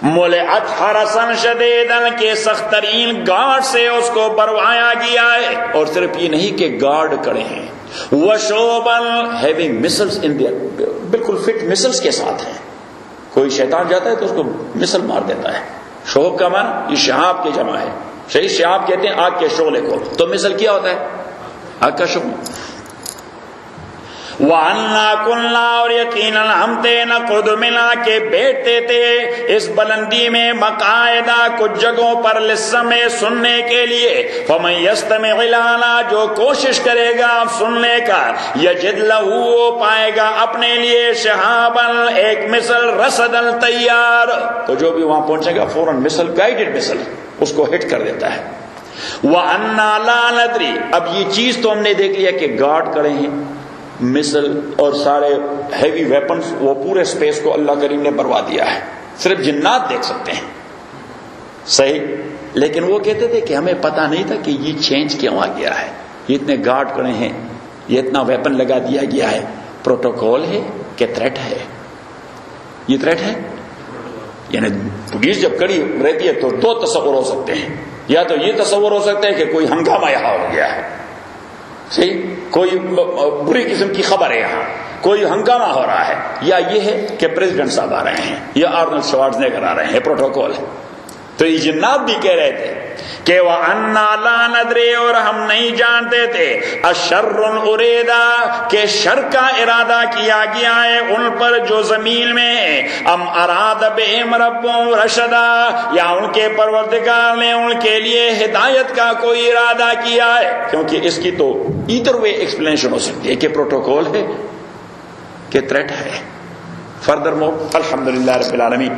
مُلِعَتْ حَرَسًا شَدِيدًا کے سخت ترین گارڈ سے اس کو بروایا گیا ہے. اور صرف یہ نہیں کہ گارڈ کڑے ہیں، وَشُوبًا having missiles in their بالکل فٹ مسلس کے ساتھ ہیں. کوئی شیطان جاتا ہے تو اس کو مسل مار دیتا ہے. شوب کا معنی یہ شہاب کی جمع ہے. صحیح. شہاب کہتے ہیں آگ کے شعلے کو، تو مسل کیا ہوتا ہے؟ آگ کا شعلہ. وَأَنَّا كُنَّا اور یقیناً ہم تھے نقعد منا کے بیٹھتے تھے اس بلندی میں مقاعدہ کچھ جگہوں پر للسمع سننے کے لیے فَمَن يَسْتَمِعِ لَنَا جو کوشش کرے گا سننے کا یجد لہو وہ پائے گا اپنے لیے شہاباً ایک مثل رصداً تیار. تو جو بھی وہاں پہنچے گا فوراً مثل گائیڈڈ مثل اس کو ہٹ کر دیتا ہے. وَأَنَّا لَا نَدْرِي اب یہ چیز تو ہم نے دیکھ لیا کہ گارڈ کھڑے ہیں مثل اور سارے ہیوی ویپنز وہ پورے سپیس کو اللہ کریم نے بروا دیا ہے صرف جنات دیکھ سکتے ہیں صحیح. لیکن وہ کہتے تھے کہ ہمیں پتہ نہیں تھا کہ یہ چینج کیوں آ گیا ہے یہ اتنے گارڈ کھڑے ہیں یہ اتنا ویپن لگا دیا گیا ہے پروٹوکول ہے کہ تھریٹ ہے. یہ تھریٹ ہے یعنی پولیس جب کڑی رہتی ہے تو دو تصور ہو سکتے ہیں یا تو یہ تصور ہو سکتا ہے کہ کوئی ہنگامہ یہاں ہو گیا ہے صحیح کوئی بری قسم کی خبر ہے یہاں کوئی ہنگامہ ہو رہا ہے یا یہ ہے کہ پریزیڈنٹ صاحب آ رہے ہیں یا آرنولڈ شوارزنیگر آ رہے ہیں پروٹوکول ہے. تو یہ جنات بھی کہہ رہے تھے کہ وَأَنَّا لَا نَدْرِي اور ہم نہیں جانتے تھے اَشَرٌ أُرِيدَ کہ شر کا ارادہ کیا گیا ہے ان پر جو زمین میں ام اراد بہم ربهم رشدا یا ان کے پروردگار نے ان کے لیے ہدایت کا کوئی ارادہ کیا ہے. کیونکہ اس کی تو ایدر وے ایکسپلینیشن ہو سکتی ہے کہ پروٹوکول ہے کہ تھریٹ ہے. فردر مور الحمدللہ رب العالمین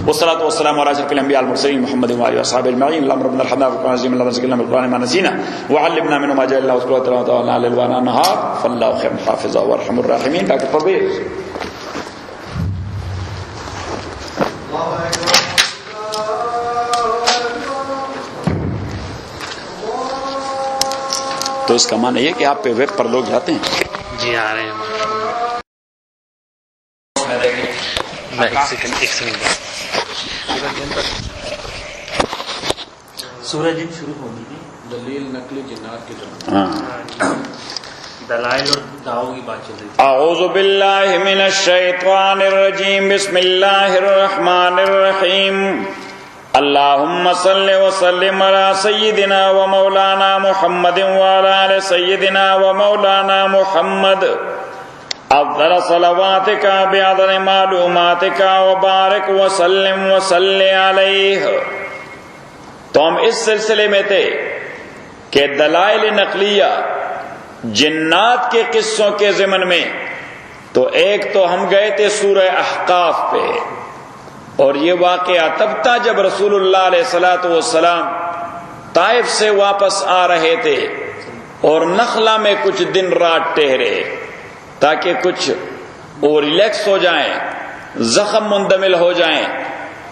والصلاة والسلام على أشرف الأنبياء والمرسلين محمد وآله وأصحابه أجمعين. اللهم ربنا ارحمنا بالقرآن العظيم اللهم ذكرنا بالقرآن ما نسينا وعلمنا منه ما جهلنا واذكرنا تلاوته على الليل والنهار فالله خير حافظا وارحم الراحمين. ڈاکٹر پرویز تو اس کا معنی یہ کہ آپ پہ ویب پر لوگ جاتے ہیں جی آ رہے ہیں ایک سیکنڈ سورہ جن شروع ہوگی دلیل نقلی جنات کے دلائل اور دعووں کی بات چل رہی ہے. اعوذ باللہ من الشیطان الرجیم بسم اللہ الرحمن الرحیم. اللہم صل وسلم علی سیدنا و مولانا محمد وعلی آل سیدنا و مولانا محمد افضل صلواتک بعدد معلوماتک وبارک وسلم وصلی علیہ. تو ہم اس سلسلے میں تھے کہ دلائل نقلیہ جنات کے قصوں کے ضمن میں تو ایک تو ہم گئے تھے سورہ احقاف پہ اور یہ واقعہ تب تھا جب رسول اللہ علیہ الصلوۃ والسلام طائف سے واپس آ رہے تھے اور نخلا میں کچھ دن رات ٹھہرے تاکہ کچھ وہ ریلیکس ہو جائیں زخم مندمل ہو جائیں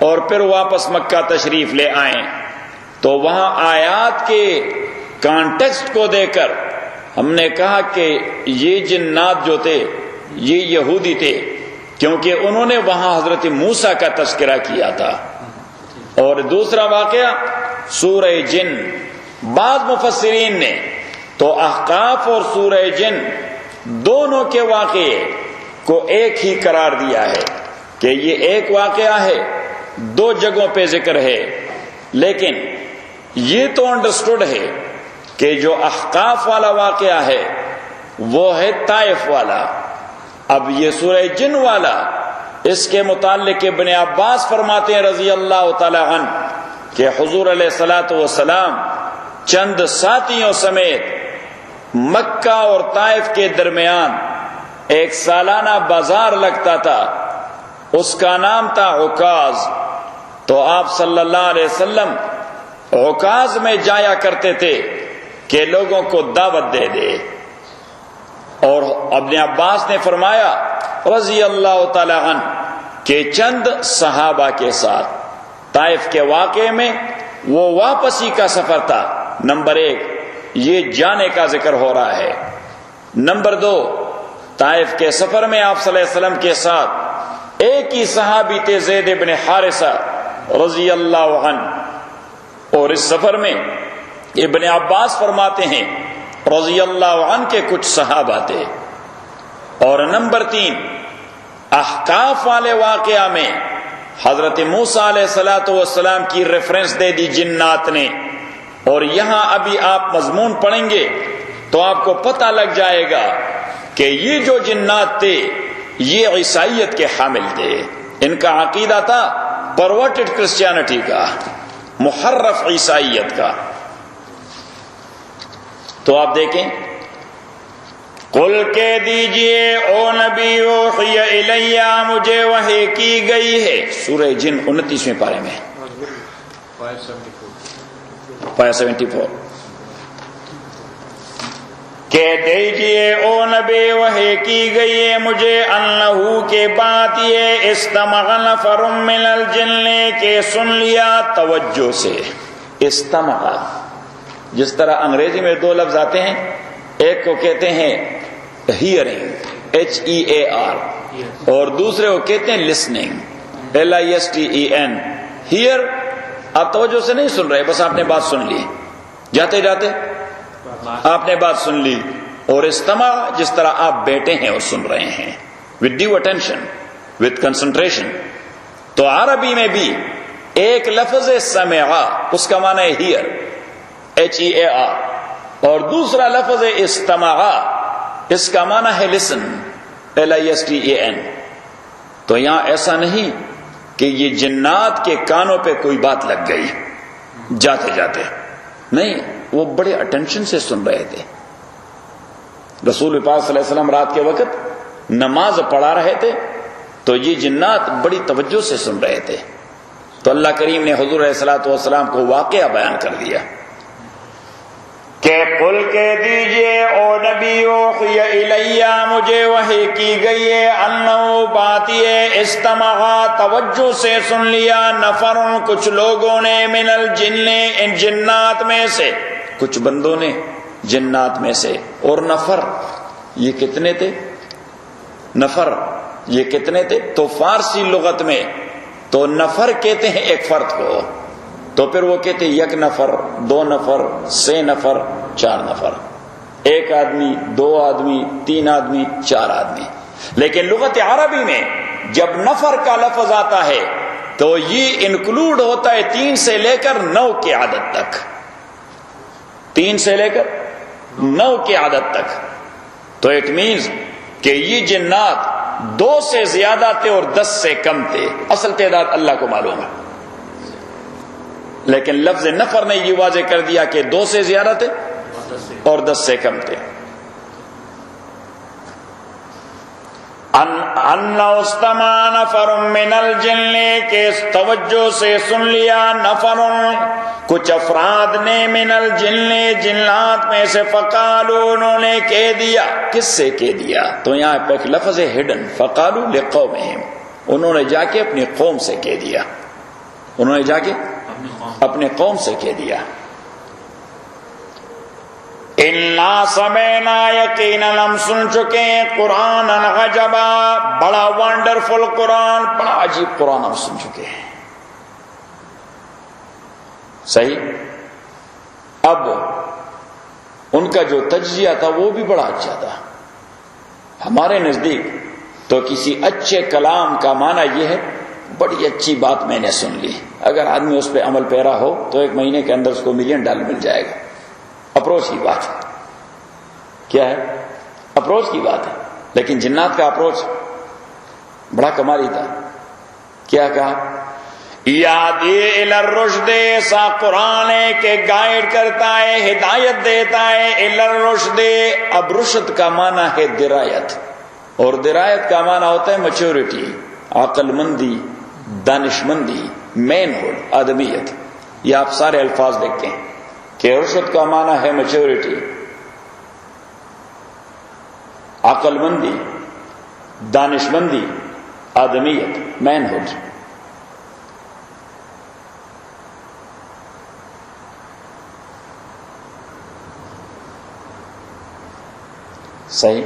اور پھر واپس مکہ تشریف لے آئیں. تو وہاں آیات کے کانٹیکسٹ کو دے کر ہم نے کہا کہ یہ جنات جو تھے یہ یہودی تھے کیونکہ انہوں نے وہاں حضرت موسیٰ کا تذکرہ کیا تھا. اور دوسرا واقعہ سورہ جن بعض مفسرین نے تو احقاف اور سورہ جن دونوں کے واقعے کو ایک ہی قرار دیا ہے کہ یہ ایک واقعہ ہے دو جگہوں پہ ذکر ہے. لیکن یہ تو انڈرسٹوڈ ہے کہ جو احقاف والا واقعہ ہے وہ ہے طائف والا. اب یہ سورہ جن والا اس کے متعلق ابن عباس فرماتے ہیں رضی اللہ تعالی عنہ کہ حضور علیہ الصلوۃ والسلام چند ساتھیوں سمیت مکہ اور طائف کے درمیان ایک سالانہ بازار لگتا تھا اس کا نام تھا عکاظ. تو آپ صلی اللہ علیہ وسلم عکاظ میں جایا کرتے تھے کہ لوگوں کو دعوت دے دے. اور ابن عباس نے فرمایا رضی اللہ تعالی عنہ کہ چند صحابہ کے ساتھ طائف کے واقعے میں وہ واپسی کا سفر تھا. نمبر 1 یہ جانے کا ذکر ہو رہا ہے. نمبر 2 طائف کے سفر میں آپ صلی اللہ علیہ وسلم کے ساتھ ایک ہی صحابی تھے زید بن حارثہ رضی اللہ عنہ. اور اس سفر میں ابن عباس فرماتے ہیں رضی اللہ عنہ کے کچھ صحابہ تھے. اور نمبر 3 احقاف والے واقعہ میں حضرت موسیٰ علیہ الصلوۃ والسلام کی ریفرنس دے دی جنات نے. اور یہاں ابھی آپ مضمون پڑھیں گے تو آپ کو پتہ لگ جائے گا کہ یہ جو جنات تھے یہ عیسائیت کے حامل تھے، ان کا عقیدہ تھا پرورٹڈ کرسچینٹی کا، محرف عیسائیت کا۔ تو آپ دیکھیں، قل کہہ دیجئے او نبی اوحی الیہ، مجھے وحی کی گئی ہے، سورہ جن 29ویں پارے میں 574 کہہ دیجئے او نبی وحی کی گئی ہے مجھے، انہو کے بات یہ استمع نفر من الجن کے سن لیا توجہ سے، استمع، جس طرح انگریزی میں دو لفظ آتے ہیں، ایک کو کہتے ہیں ہیئرنگ HEAR اور دوسرے کو کہتے ہیں لسننگ LISTEN۔ ہیئر، آپ توجہ سے نہیں سن رہے، بس آپ نے بات سن لی، جاتے جاتے آپ نے بات سن لی، اور استماع جس طرح آپ بیٹھے ہیں اور سن رہے ہیں with due attention with concentration۔ تو عربی میں بھی ایک لفظ سمعا، اس کا معنی ہے ہیئر HEAR، اور دوسرا لفظ استمعا، اس کا معنی ہے لسن LISTEN۔ تو یہاں ایسا نہیں کہ یہ جنات کے کانوں پہ کوئی بات لگ گئی جاتے جاتے، نہیں، وہ بڑے اٹینشن سے سن رہے تھے۔ رسول پاک صلی اللہ علیہ وسلم رات کے وقت نماز پڑھا رہے تھے تو یہ جنات بڑی توجہ سے سن رہے تھے، تو اللہ کریم نے حضور علیہ الصلوۃ والسلام کو واقعہ بیان کر دیا کہ قل کہہ دیجئے او نبی اوحی الیہ، مجھے وحی کی گئی ہے، انہو بات یہ استمع، توجہ سے سن لیا، نفر، کچھ لوگوں نے، من الجن، ان جنات میں سے، کچھ بندوں نے جنات میں سے، اور نفر یہ کتنے تھے؟ نفر یہ کتنے تھے؟ تو فارسی لغت میں تو نفر کہتے ہیں ایک فرد کو، تو پھر وہ کہتے ہیں یک نفر، دو نفر، سے نفر، چار نفر، ایک آدمی، دو آدمی، تین آدمی، چار آدمی۔ لیکن لغت عربی میں جب نفر کا لفظ آتا ہے تو یہ انکلوڈ ہوتا ہے 3 سے لے کر 9 کی عدد تک، 3 سے لے کر 9 کی عدد تک۔ تو اٹ مینز کہ یہ جنات 2 سے زیادہ تھے اور 10 سے کم تھے، اصل تعداد اللہ کو معلوم ہے، لیکن لفظ نفر نے یہ واضح کر دیا کہ 2 سے زیادہ تھے اور 10 سے کم تھے۔ انَّ استمع نفر من الجن، کے توجہ سے سن لیا، نفر، کچھ افراد نے، من الجن، جنات میں سے، فقالوا، انہوں نے کہہ دیا، کس سے کہہ دیا؟ تو یہاں پہ ایک لفظ ہے ہڈن، فقالوا لقومہم، انہوں نے جا کے اپنی قوم سے کہہ دیا، انہوں نے جا کے اپنے قوم سے کہہ دیا، اِنَّا سَمِعْنَا، یقیناً ہم سن چکے ہیں، قرآن عجبا، بڑا ونڈرفل قرآن، بڑا عجیب قرآن ہم سن چکے ہیں۔ صحیح؟ اب ان کا جو تجزیہ تھا وہ بھی بڑا اچھا تھا۔ ہمارے نزدیک تو کسی اچھے کلام کا معنی یہ ہے بڑی اچھی بات میں نے سن لی، اگر آدمی اس پہ عمل پیرا ہو تو 1 مہینے کے اندر اس کو $1,000,000 مل جائے گا۔ اپروچ کی بات ہے، کیا ہے؟ اپروچ کی بات ہے۔ لیکن جنات کا اپروچ بڑا کمالی تھا۔ کیا کہا؟ یادی الی الرشد، ایسا قرآن ہے کہ گائیڈ کرتا ہے، ہدایت دیتا ہے، الی الرشد۔ اب رشد کا معنی ہے درایت، اور درایت کا معنی ہوتا ہے میچورٹی، عقل مندی، دانش مندی، مین ہوڈ، آدمیت۔ یہ آپ سارے الفاظ دیکھتے ہیں کہ رشد کا معنی ہے میچورٹی، عقل مندی، دانش مندی، آدمیت، مین ہوڈ۔ صحیح؟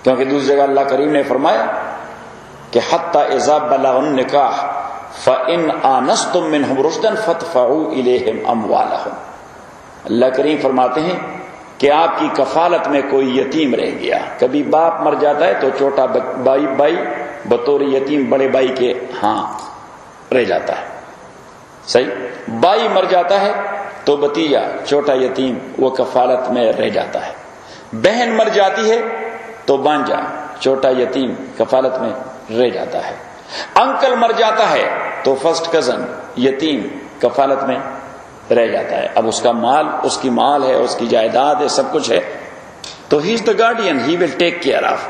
کیونکہ دوسری جگہ اللہ کریم نے فرمایا کہ حتی اذا بلغ النکاح فَإِنْ آنَسْتُم مِّنْهُمْ رُشْدًا فَادْفَعُوا إِلَيْهِمْ أَمْوَالَهُم۔ اللہ کریم فرماتے ہیں کہ آپ کی کفالت میں کوئی یتیم رہ گیا، کبھی باپ مر جاتا ہے تو چھوٹا بھائی بطور یتیم بڑے بھائی کے ہاں رہ جاتا ہے۔ صحیح؟ بھائی مر جاتا ہے تو بھتیجا چھوٹا یتیم وہ کفالت میں رہ جاتا ہے۔ بہن مر جاتی ہے تو بانجا چھوٹا یتیم کفالت میں رہ جاتا ہے. انکل مر جاتا ہے تو فرسٹ کزن یتیم کفالت میں رہ جاتا ہے. اب اس کا مال، اس کی مال ہے، اس کی جائیداد ہے، سب کچھ ہے، تو he is the guardian, he will take care of.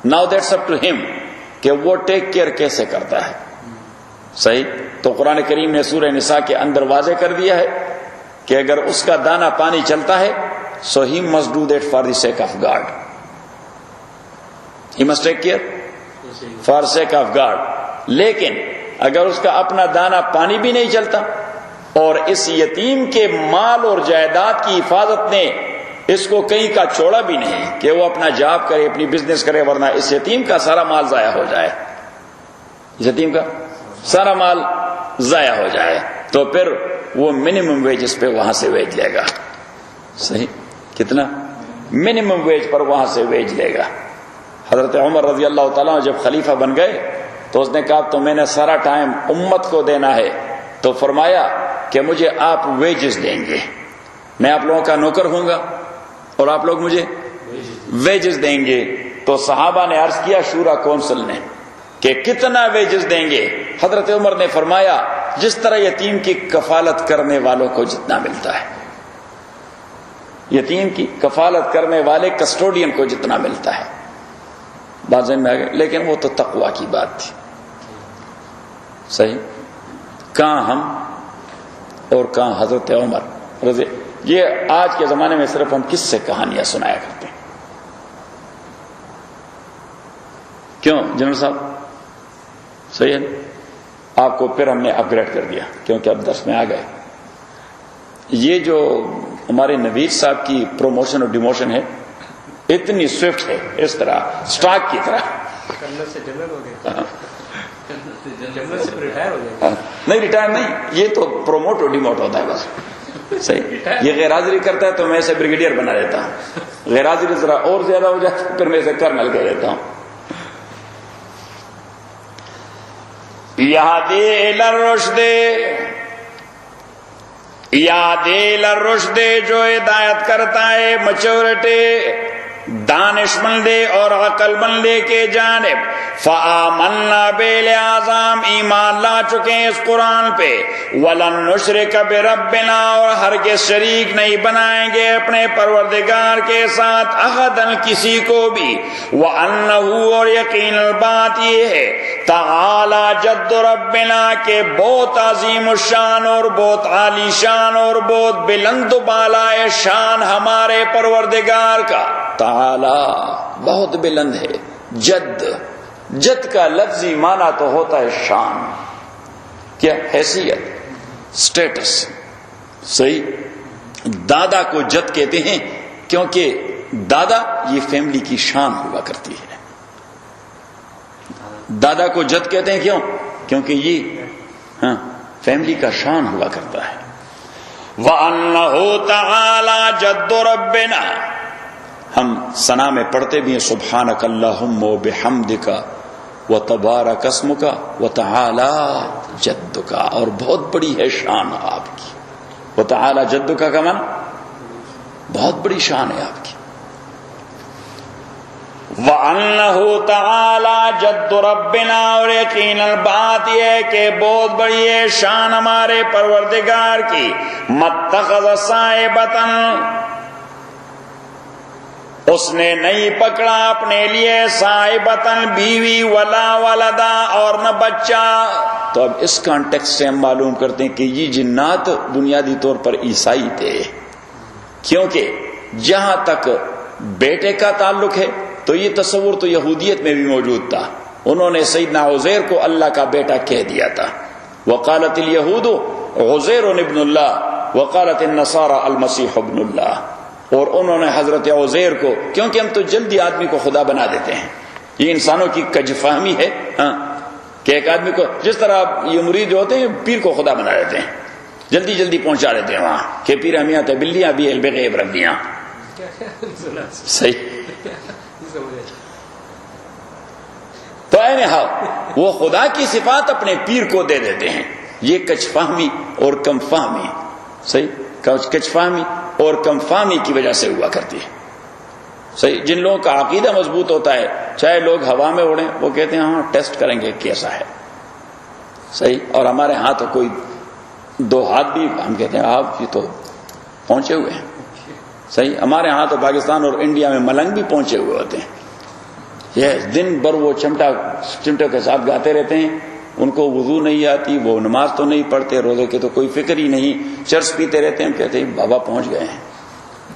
Now that's up to ہم کہ وہ ٹیک کیئر کیسے کرتا ہے. صحیح. تو قرآن کریم نے سورہ نساء کے اندر واضح کر دیا ہے کہ اگر اس کا دانا پانی چلتا ہے so he must do that for the sake of God. He must take care for sake of God. لیکن اگر اس کا اپنا دانا پانی بھی نہیں چلتا اور اس یتیم کے مال اور جائیداد کی حفاظت نے اس کو کہیں کا چھوڑا بھی نہیں کہ وہ اپنا جاب کرے، اپنی بزنس کرے، ورنہ اس یتیم کا سارا مال ضائع ہو جائے، اس یتیم کا سارا مال ضائع ہو جائے، تو پھر وہ منیمم ویجز پہ وہاں سے ویج لے گا. صحیح. کتنا؟ منیمم ویج پر وہاں سے ویج لے گا. حضرت عمر رضی اللہ تعالیٰ جب خلیفہ بن گئے تو اس نے کہا تو میں نے سارا ٹائم امت کو دینا ہے، تو فرمایا کہ مجھے آپ ویجز دیں گے، میں آپ لوگوں کا نوکر ہوں گا اور آپ لوگ مجھے ویجز دیں گے. تو صحابہ نے عرض کیا شورا کونسل نے کہ کتنا ویجز دیں گے؟ حضرت عمر نے فرمایا جس طرح یتیم کی کفالت کرنے والوں کو جتنا ملتا ہے، یتیم کی کفالت کرنے والے کسٹوڈین کو جتنا ملتا ہے. بات ذہن میں آ گئی. لیکن وہ تو تقویٰ کی بات تھی. صحیح. کہاں ہم اور کہاں حضرت عمر رضی. یہ آج کے زمانے میں صرف ہم کس سے کہانیاں سنایا کرتے ہیں. کیوں جنرل صاحب؟ صحیح ہے. آپ کو پھر ہم نے اپ گریڈ کر دیا کیونکہ اب درس میں آ گئے. یہ جو ہمارے نوید صاحب کی پروموشن اور ڈیموشن ہے اتنی سوئفٹ ہے، اس طرح سٹاک کی طرح. جنرل سے جنرل ہو گیا، جنرل سے ریٹائر ہو گیا. نہیں ریٹائر نہیں، یہ تو پروموٹ اور ڈیموٹ ہوتا ہے بس. صحیح. یہ غیر حاضری کرتا ہے تو میں اسے بریگیڈیئر بنا دیتا ہوں، غیر حاضری ذرا اور زیادہ ہو جائے پھر میں اسے کرنل کہہ دیتا ہوں. یہدی الی الرشد، یہدی الی الرشد جو ہدایت کرتا ہے میچورٹی، دانش مندی اور عقل مندی کے جانب. فآمنا بے، لہذا ہم ایمان لا چکے ہیں اس قرآن پہ. ولن نشرک بربنا، اور ہرگز شریک نہیں بنائیں گے اپنے پروردگار کے ساتھ احدن کسی کو بھی. وانہ، اور یقین بات یہ ہے، تعالی جد ربنا کہ بہت عظیم الشان اور بہت عالی شان اور بہت بلند و بالا شان ہمارے پروردگار کا. تعالی بہت بلند ہے. جد، جد کا لفظی معنی تو ہوتا ہے شان. کیا؟ حیثیت، سٹیٹس. صحیح. دادا کو جد کہتے ہیں کیونکہ دادا یہ فیملی کی شان ہوا کرتی ہے. دادا کو جد کہتے ہیں کیوں؟ کیونکہ یہ فیملی کا شان ہوا کرتا ہے. وَأَنَّهُ تَعَالَى جَدُّ رَبِّنَا، ہم ثنا میں پڑھتے بھی ہیں سبحانک اللہم وبحمدک وتبارک اسمک وتعالی جدک، اور بہت بڑی ہے شان آپ کی. وتعالی جدک کا معنی بہت بڑی شان ہے آپ کی. وَأَنَّهُ تَعَالَى جَدُّ رَبِّنَا، اور یقیناً بات یہ ہے کہ بہت بڑی ہے شان ہمارے پروردگار کی. مَتَّخَذَ صَاحِبَةً، اس نے نہیں پکڑا اپنے لیے صاحبتاً بیوی، ولا ولدا، اور نہ بچہ. تو اب اس کانٹیکسٹ سے ہم معلوم کرتے ہیں کہ یہ جنات بنیادی طور پر عیسائی تھے، کیونکہ جہاں تک بیٹے کا تعلق ہے تو یہ تصور تو یہودیت میں بھی موجود تھا. انہوں نے سیدنا عزیر کو اللہ کا بیٹا کہہ دیا تھا. وقالت الیہود عزیر ابن اللہ وقالت النصارى المسیح ابن اللہ. اور انہوں نے حضرت عزیر کو، کیونکہ ہم تو جلدی آدمی کو خدا بنا دیتے ہیں، یہ انسانوں کی کج فہمی ہے کہ ایک آدمی کو، جس طرح یہ مرید جو ہوتے ہیں پیر کو خدا بنا دیتے ہیں، جلدی جلدی پہنچا دیتے ہیں وہاں کہ پیر ہم یہاں تھے بلیاں بھی علم غیب رکھ دیاں. صحیح. تو وہ خدا کی صفات اپنے پیر کو دے دیتے ہیں. یہ کچ فہمی اور کم فہمی، صحیح، کچ فہمی اور کم فہمی کی وجہ سے ہوا کرتی ہے. صحیح. جن لوگوں کا عقیدہ مضبوط ہوتا ہے چاہے لوگ ہوا میں اڑیں وہ کہتے ہیں ہاں ٹیسٹ کریں گے کیسا ہے. صحیح. اور ہمارے ہاں تو کوئی 2 ہاتھ بھی ہم کہتے ہیں آپ یہ تو پہنچے ہوئے ہیں. صحیح. ہمارے ہاں تو پاکستان اور انڈیا میں ملنگ بھی پہنچے ہوئے ہوتے ہیں. یہ دن بھر وہ چمٹوں کے ساتھ گاتے رہتے ہیں. ان کو وضو نہیں آتی, وہ نماز تو نہیں پڑھتے, روزے کی تو کوئی فکر ہی نہیں, چرس پیتے رہتے ہیں. ہم کہتے ہیں بابا پہنچ گئے ہیں.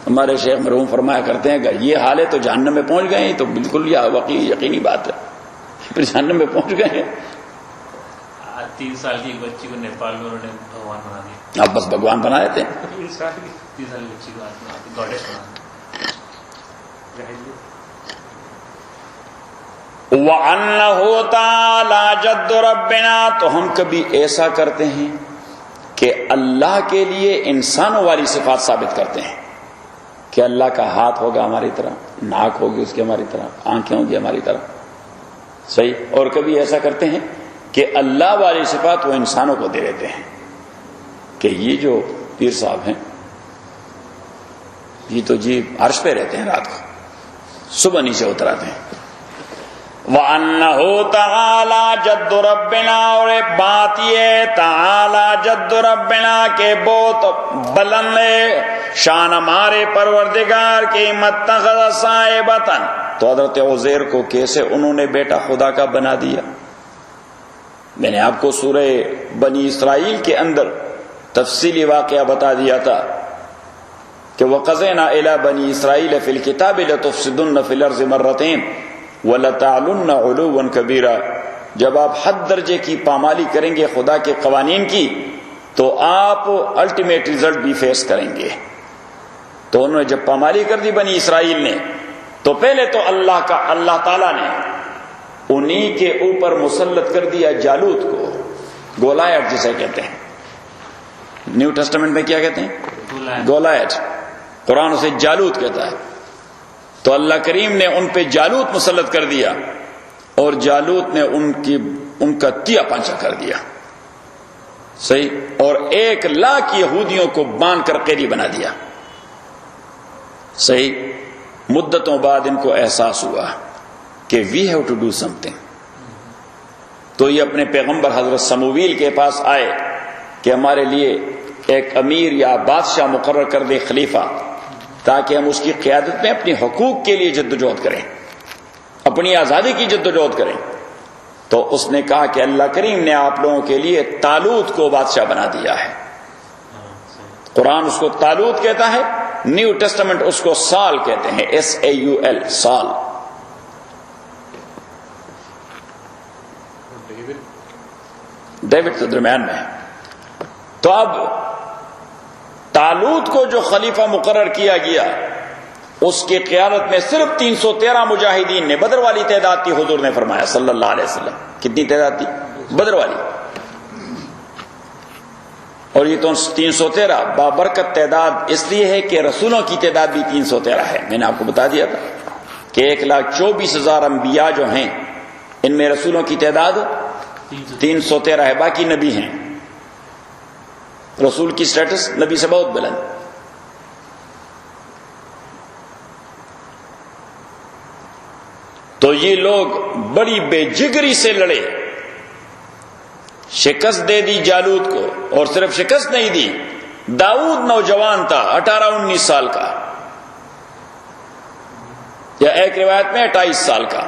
ہمارے شیخ مرحوم فرمایا کرتے ہیں کہ یہ حال ہے تو جہنم میں پہنچ گئے ہیں. تو بالکل یہ یقینی بات ہے, پھر جہنم میں پہنچ گئے ہیں. 3 سال کی ایک بچی کو نیپال میں انہوں نے بھگوان بنا دیا. آپ بس بھگوان بنا دیتے ہیں. 3 سال کی بچی کو گاڈیس بنا دیا. وَأَنَّهُ تَعَالَى جَدُّ رَبِّنَا. تو ہم کبھی ایسا کرتے ہیں کہ اللہ کے لیے انسانوں والی صفات ثابت کرتے ہیں کہ اللہ کا ہاتھ ہوگا ہماری طرح, ناک ہوگی اس کی ہماری طرح, آنکھیں ہوں گی ہماری طرح. صحیح. اور کبھی ایسا کرتے ہیں کہ اللہ والی صفات وہ انسانوں کو دے دیتے ہیں کہ یہ جو پیر صاحب ہیں یہ تو جی عرش پہ رہتے ہیں, رات کو صبح نیچے اتراتے ہیں. وَأَنَّهُ تَعَالَى جَدُّ رَبِّنَا. اور ایک بات یہ تعالی جد ربنا کہ بہت بلند ہے شان ہمارے پروردگار کی. متخذ صاحبتن. تو حضرت عزیر کو کیسے انہوں نے بیٹا خدا کا بنا دیا. میں نے آپ کو سورہ بنی اسرائیل کے اندر تفصیلی واقعہ بتا دیا تھا کہ وَقَضَيْنَا إِلَى بَنِي إِسْرَائِيلَ فِي الْكِتَابِ لَتُفْسِدُنَّ فِي الْأَرْضِ مَرَّتَيْنِ وَلَتَعْلُنَّ عُلُوًّا كَبِيرًا. جب آپ حد درجے کی پامالی کریں گے خدا کے قوانین کی تو آپ الٹیمیٹ ریزلٹ بھی فیس کریں گے. تو انہوں نے جب پامالی کر دی بنی اسرائیل نے تو پہلے تو اللہ تعالیٰ نے انہی کے اوپر مسلط کر دیا جالوت کو, گولایت جسے کہتے ہیں. نیو ٹیسٹمنٹ میں کیا کہتے ہیں؟ گولایت. قرآن اسے جالوت کہتا ہے. تو اللہ کریم نے ان پہ جالوت مسلط کر دیا اور جالوت نے ان کا تیا پانچا کر دیا. صحیح. اور 1 لاکھ یہودیوں کو باندھ کر قیدی بنا دیا. صحیح. مدتوں بعد ان کو احساس ہوا کہ we have to do something. تو یہ اپنے پیغمبر حضرت سمویل کے پاس آئے کہ ہمارے لیے ایک امیر یا بادشاہ مقرر کر دے, خلیفہ, تاکہ ہم اس کی قیادت میں اپنی حقوق کے لیے جدوجہد کریں, اپنی آزادی کی جدوجہد کریں. تو اس نے کہا کہ اللہ کریم نے آپ لوگوں کے لیے طالوت کو بادشاہ بنا دیا ہے. قرآن اس کو طالوت کہتا ہے, نیو ٹیسٹمنٹ اس کو سال کہتے ہیں, SAUL, سال. ڈیوڈ تو درمیان میں ہے. تو اب طالوت کو جو خلیفہ مقرر کیا گیا اس کی قیادت میں صرف 313 مجاہدین نے, بدر والی تعداد تھی. حضور نے فرمایا صلی اللہ علیہ وسلم کتنی تعداد تھی؟ بدر والی. اور یہ تو 313 بابرکت تعداد اس لیے ہے کہ رسولوں کی تعداد بھی 313 ہے. میں نے آپ کو بتا دیا تھا کہ 1,24,000 انبیاء جو ہیں ان میں رسولوں کی تعداد 313 ہے, باقی نبی ہیں. رسول کی سٹیٹس نبی سے بہت بلند. تو یہ لوگ بڑی بے جگری سے لڑے, شکست دے دی جالوت کو. اور صرف شکست نہیں دی, داؤد نوجوان تھا 18-19 سال کا, یا ایک روایت میں 28 سال کا.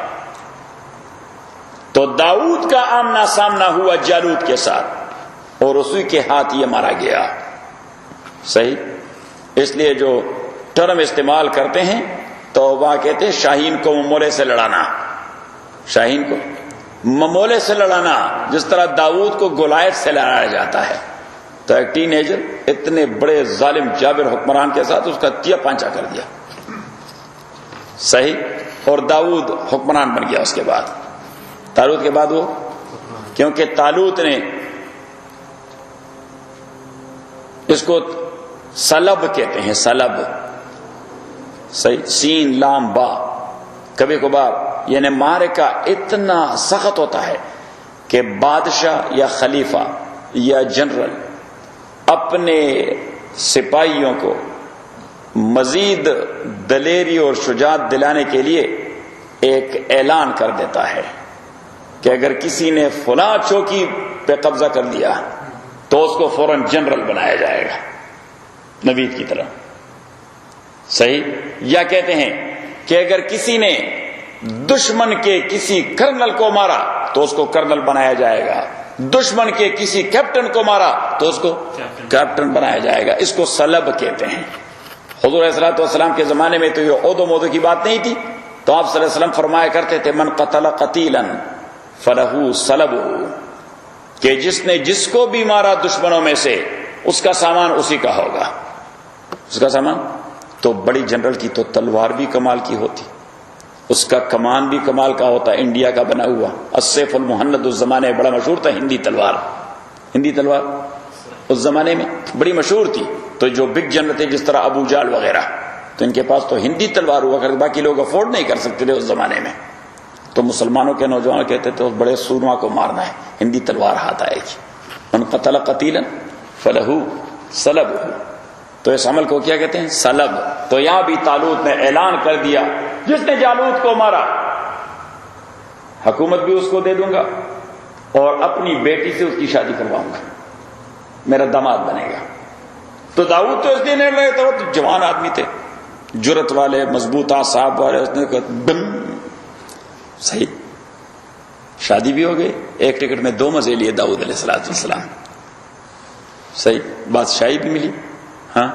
تو داؤد کا آمنا سامنا ہوا جالوت کے ساتھ اور اسی کے ہاتھ یہ مارا گیا. صحیح. اس لیے جو ٹرم استعمال کرتے ہیں تو وہ کہتے ہیں شاہین کو ممولے سے لڑانا, شاہین کو ممولے سے لڑانا, جس طرح داؤد کو گولایت سے لڑایا جاتا ہے. تو ایک ٹین ایجر اتنے بڑے ظالم جابر حکمران کے ساتھ اس کا تیا پانچا کر دیا. صحیح. اور داؤد حکمران بن گیا اس کے بعد. طالوت کے بعد وہ, کیونکہ طالوت نے اس کو سلب کہتے ہیں, سلب. صحیح. سین لام با. کبھی کبھار یعنی معرکہ اتنا سخت ہوتا ہے کہ بادشاہ یا خلیفہ یا جنرل اپنے سپاہیوں کو مزید دلیری اور شجاعت دلانے کے لیے ایک اعلان کر دیتا ہے کہ اگر کسی نے فلاں چوکی پہ قبضہ کر دیا تو اس کو فوراً جنرل بنایا جائے گا نوید کی طرح. صحیح؟ یا کہتے ہیں کہ اگر کسی نے دشمن کے کسی کرنل کو مارا تو اس کو کرنل بنایا جائے گا، دشمن کے کسی کیپٹن کو مارا تو اس کو کیپٹن بنایا جائے گا. اس کو سلب کہتے ہیں. حضور علیہ الصلوۃ والسلام کے زمانے میں تو یہ عہد و مودو کی بات نہیں تھی، تو آپ صلی اللہ علیہ وسلم فرمایا کرتے تھے من قتل قتیلا فلہ سلبہ، کہ جس نے جس کو بھی مارا دشمنوں میں سے اس کا سامان اسی کا ہوگا. اس کا سامان تو بڑی جنرل کی تو تلوار بھی کمال کی ہوتی، اس کا کمان بھی کمال کا ہوتا، انڈیا کا بنا ہوا السیف المہند اس زمانے میں بڑا مشہور تھا. ہندی تلوار اس زمانے میں بڑی مشہور تھی. تو جو بگ جنرل تھے جس طرح ابو جال وغیرہ، تو ان کے پاس تو ہندی تلوار ہوا کرتے، باقی لوگ افورڈ نہیں کر سکتے تھے اس زمانے میں. تو مسلمانوں کے نوجوان کہتے تھے اس بڑے سورما کو مارنا ہے، ہندی تلوار ہاتھ آئے گی. من قتل قتیلا فلہ سلبہ، تو اس عمل کو کیا کہتے ہیں؟ سلب. تو یہاں بھی طالوت نے اعلان کر دیا جس نے جالوت کو مارا حکومت بھی اس کو دے دوں گا اور اپنی بیٹی سے اس کی شادی کرواؤں گا، میرا داماد بنے گا. تو داؤد تو اس دن رہے تھے، وہ تو جوان آدمی تھے، جرت والے، مضبوط اعصاب والے. اس نے کہا بم، صحیح، شادی بھی ہو گئی. ایک ٹکٹ میں 2 مزے لیے داؤد علیہ السلام. صحیح، بادشاہی بھی ملی، ہاں،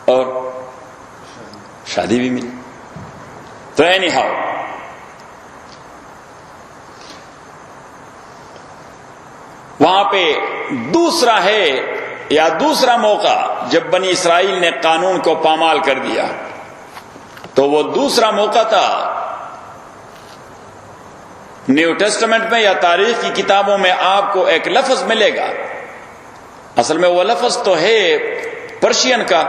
اور شادی بھی ملی. تو اینی ہاؤ وہاں پہ دوسرا ہے یا دوسرا موقع جب بنی اسرائیل نے قانون کو پامال کر دیا، تو وہ دوسرا موقع تھا. نیو ٹیسٹمنٹ میں یا تاریخ کی کتابوں میں آپ کو ایک لفظ ملے گا، اصل میں وہ لفظ تو ہے پرشین کا،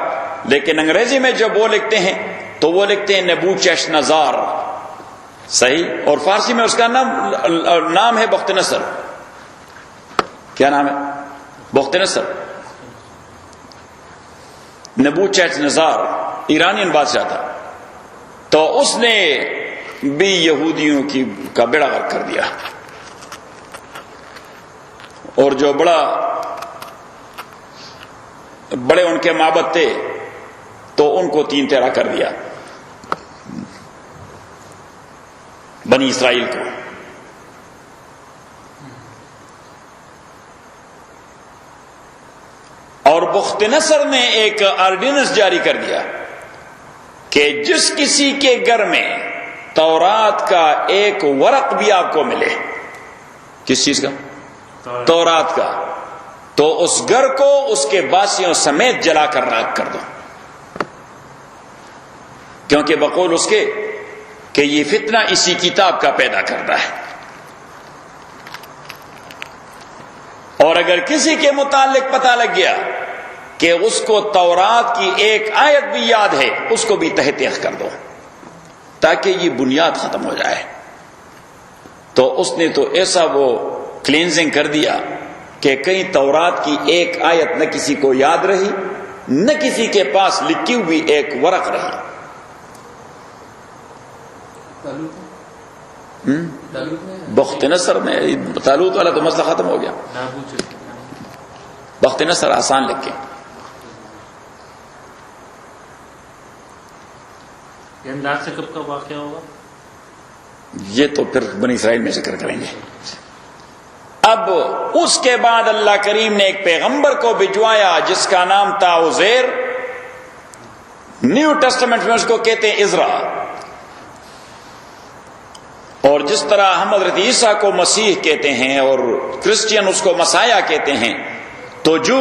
لیکن انگریزی میں جب وہ لکھتے ہیں تو وہ لکھتے ہیں نبوچشنزار. صحیح؟ اور فارسی میں اس کا نام ہے بخت نصر. کیا نام ہے؟ بخت نصر. نبوچشنزار ایرانین بادشاہ تھا. تو اس نے بھی یہودیوں کا بیڑا غرق کر دیا، اور جو بڑے ان کے معبد تھے تو ان کو 3 تیرا کر دیا، بنی اسرائیل کو. اور بخت نصر نے ایک آرڈیننس جاری کر دیا کہ جس کسی کے گھر میں تورات کا ایک ورق بھی آپ کو ملے، کس چیز کا؟ تورات کا، تو اس گھر کو اس کے باسیوں سمیت جلا کر راکھ کر دو، کیونکہ بقول اس کے کہ یہ فتنہ اسی کتاب کا پیدا کرتا ہے. اور اگر کسی کے متعلق پتہ لگ گیا کہ اس کو تورات کی ایک آیت بھی یاد ہے، اس کو بھی تحت کر دو تاکہ یہ بنیاد ختم ہو جائے. تو اس نے تو ایسا وہ کلینزنگ کر دیا کہ کہیں تورات کی ایک آیت نہ کسی کو یاد رہی، نہ کسی کے پاس لکھی ہوئی ایک ورق رہی. بخت نصر میں طالوت والا تو مسئلہ ختم ہو گیا. بخت نصر آسان لکھ کے. یہ انداز سے کب کا واقعہ ہوگا؟ یہ تو پھر بنی اسرائیل میں ذکر کریں گے. اب اس کے بعد اللہ کریم نے ایک پیغمبر کو بھجوایا جس کا نام تھا عزیر. نیو ٹیسٹمنٹ میں اس کو کہتے ہیں عزرا. اور جس طرح ہم حضرت عیسیٰ کو مسیح کہتے ہیں اور کرسچین اس کو مسایا کہتے ہیں، تو جو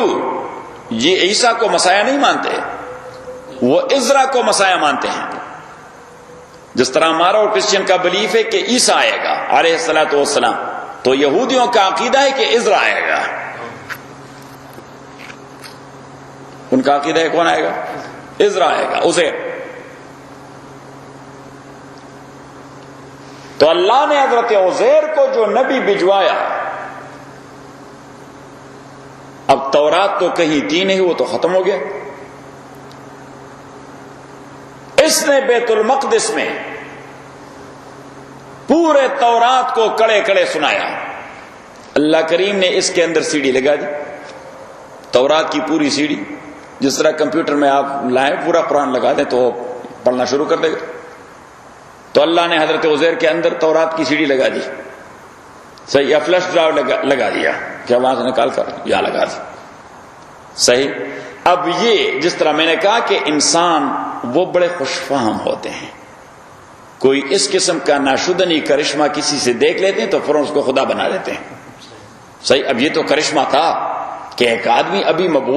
یہ عیسیٰ کو مسایا نہیں مانتے، وہ عزرا کو مسایا مانتے ہیں. جس طرح ہمارا اور کرسچین کا بلیف ہے کہ عیسیٰ آئے گا علیہ الصلوۃ والسلام، تو یہودیوں کا عقیدہ ہے کہ عزرا آئے گا. ان کا عقیدہ ہے کون آئے گا؟ عزرا آئے گا، عزیر. تو اللہ نے حضرت عزیر کو جو نبی بھجوایا، اب تورات تو کہیں تھی نہیں، وہ تو ختم ہو گیا. جس نے بیت المقدس میں پورے تورات کو کڑے کڑے سنایا، اللہ کریم نے اس کے اندر سی ڈی لگا دی، تورات کی پوری سی ڈی، جس طرح کمپیوٹر میں آپ لائیں پورا قرآن لگا دیں تو وہ پڑھنا شروع کر دے گا، تو اللہ نے حضرت عزیر کے اندر تورات کی سی ڈی لگا دی، صحیح، یا فلش ڈرائیو لگا دیا کہ وہاں سے نکال کر یہاں لگا دی، صحیح۔ اب یہ جس طرح میں نے کہا کہ انسان وہ بڑے خوش فہم ہوتے ہیں، کوئی اس قسم کا ناشدنی کرشمہ کسی سے دیکھ لیتے ہیں تو فوراً اس کو خدا بنا دیتے ہیں، صحیح۔ اب یہ تو کرشمہ تھا کہ ایک آدمی ابھی مبعوث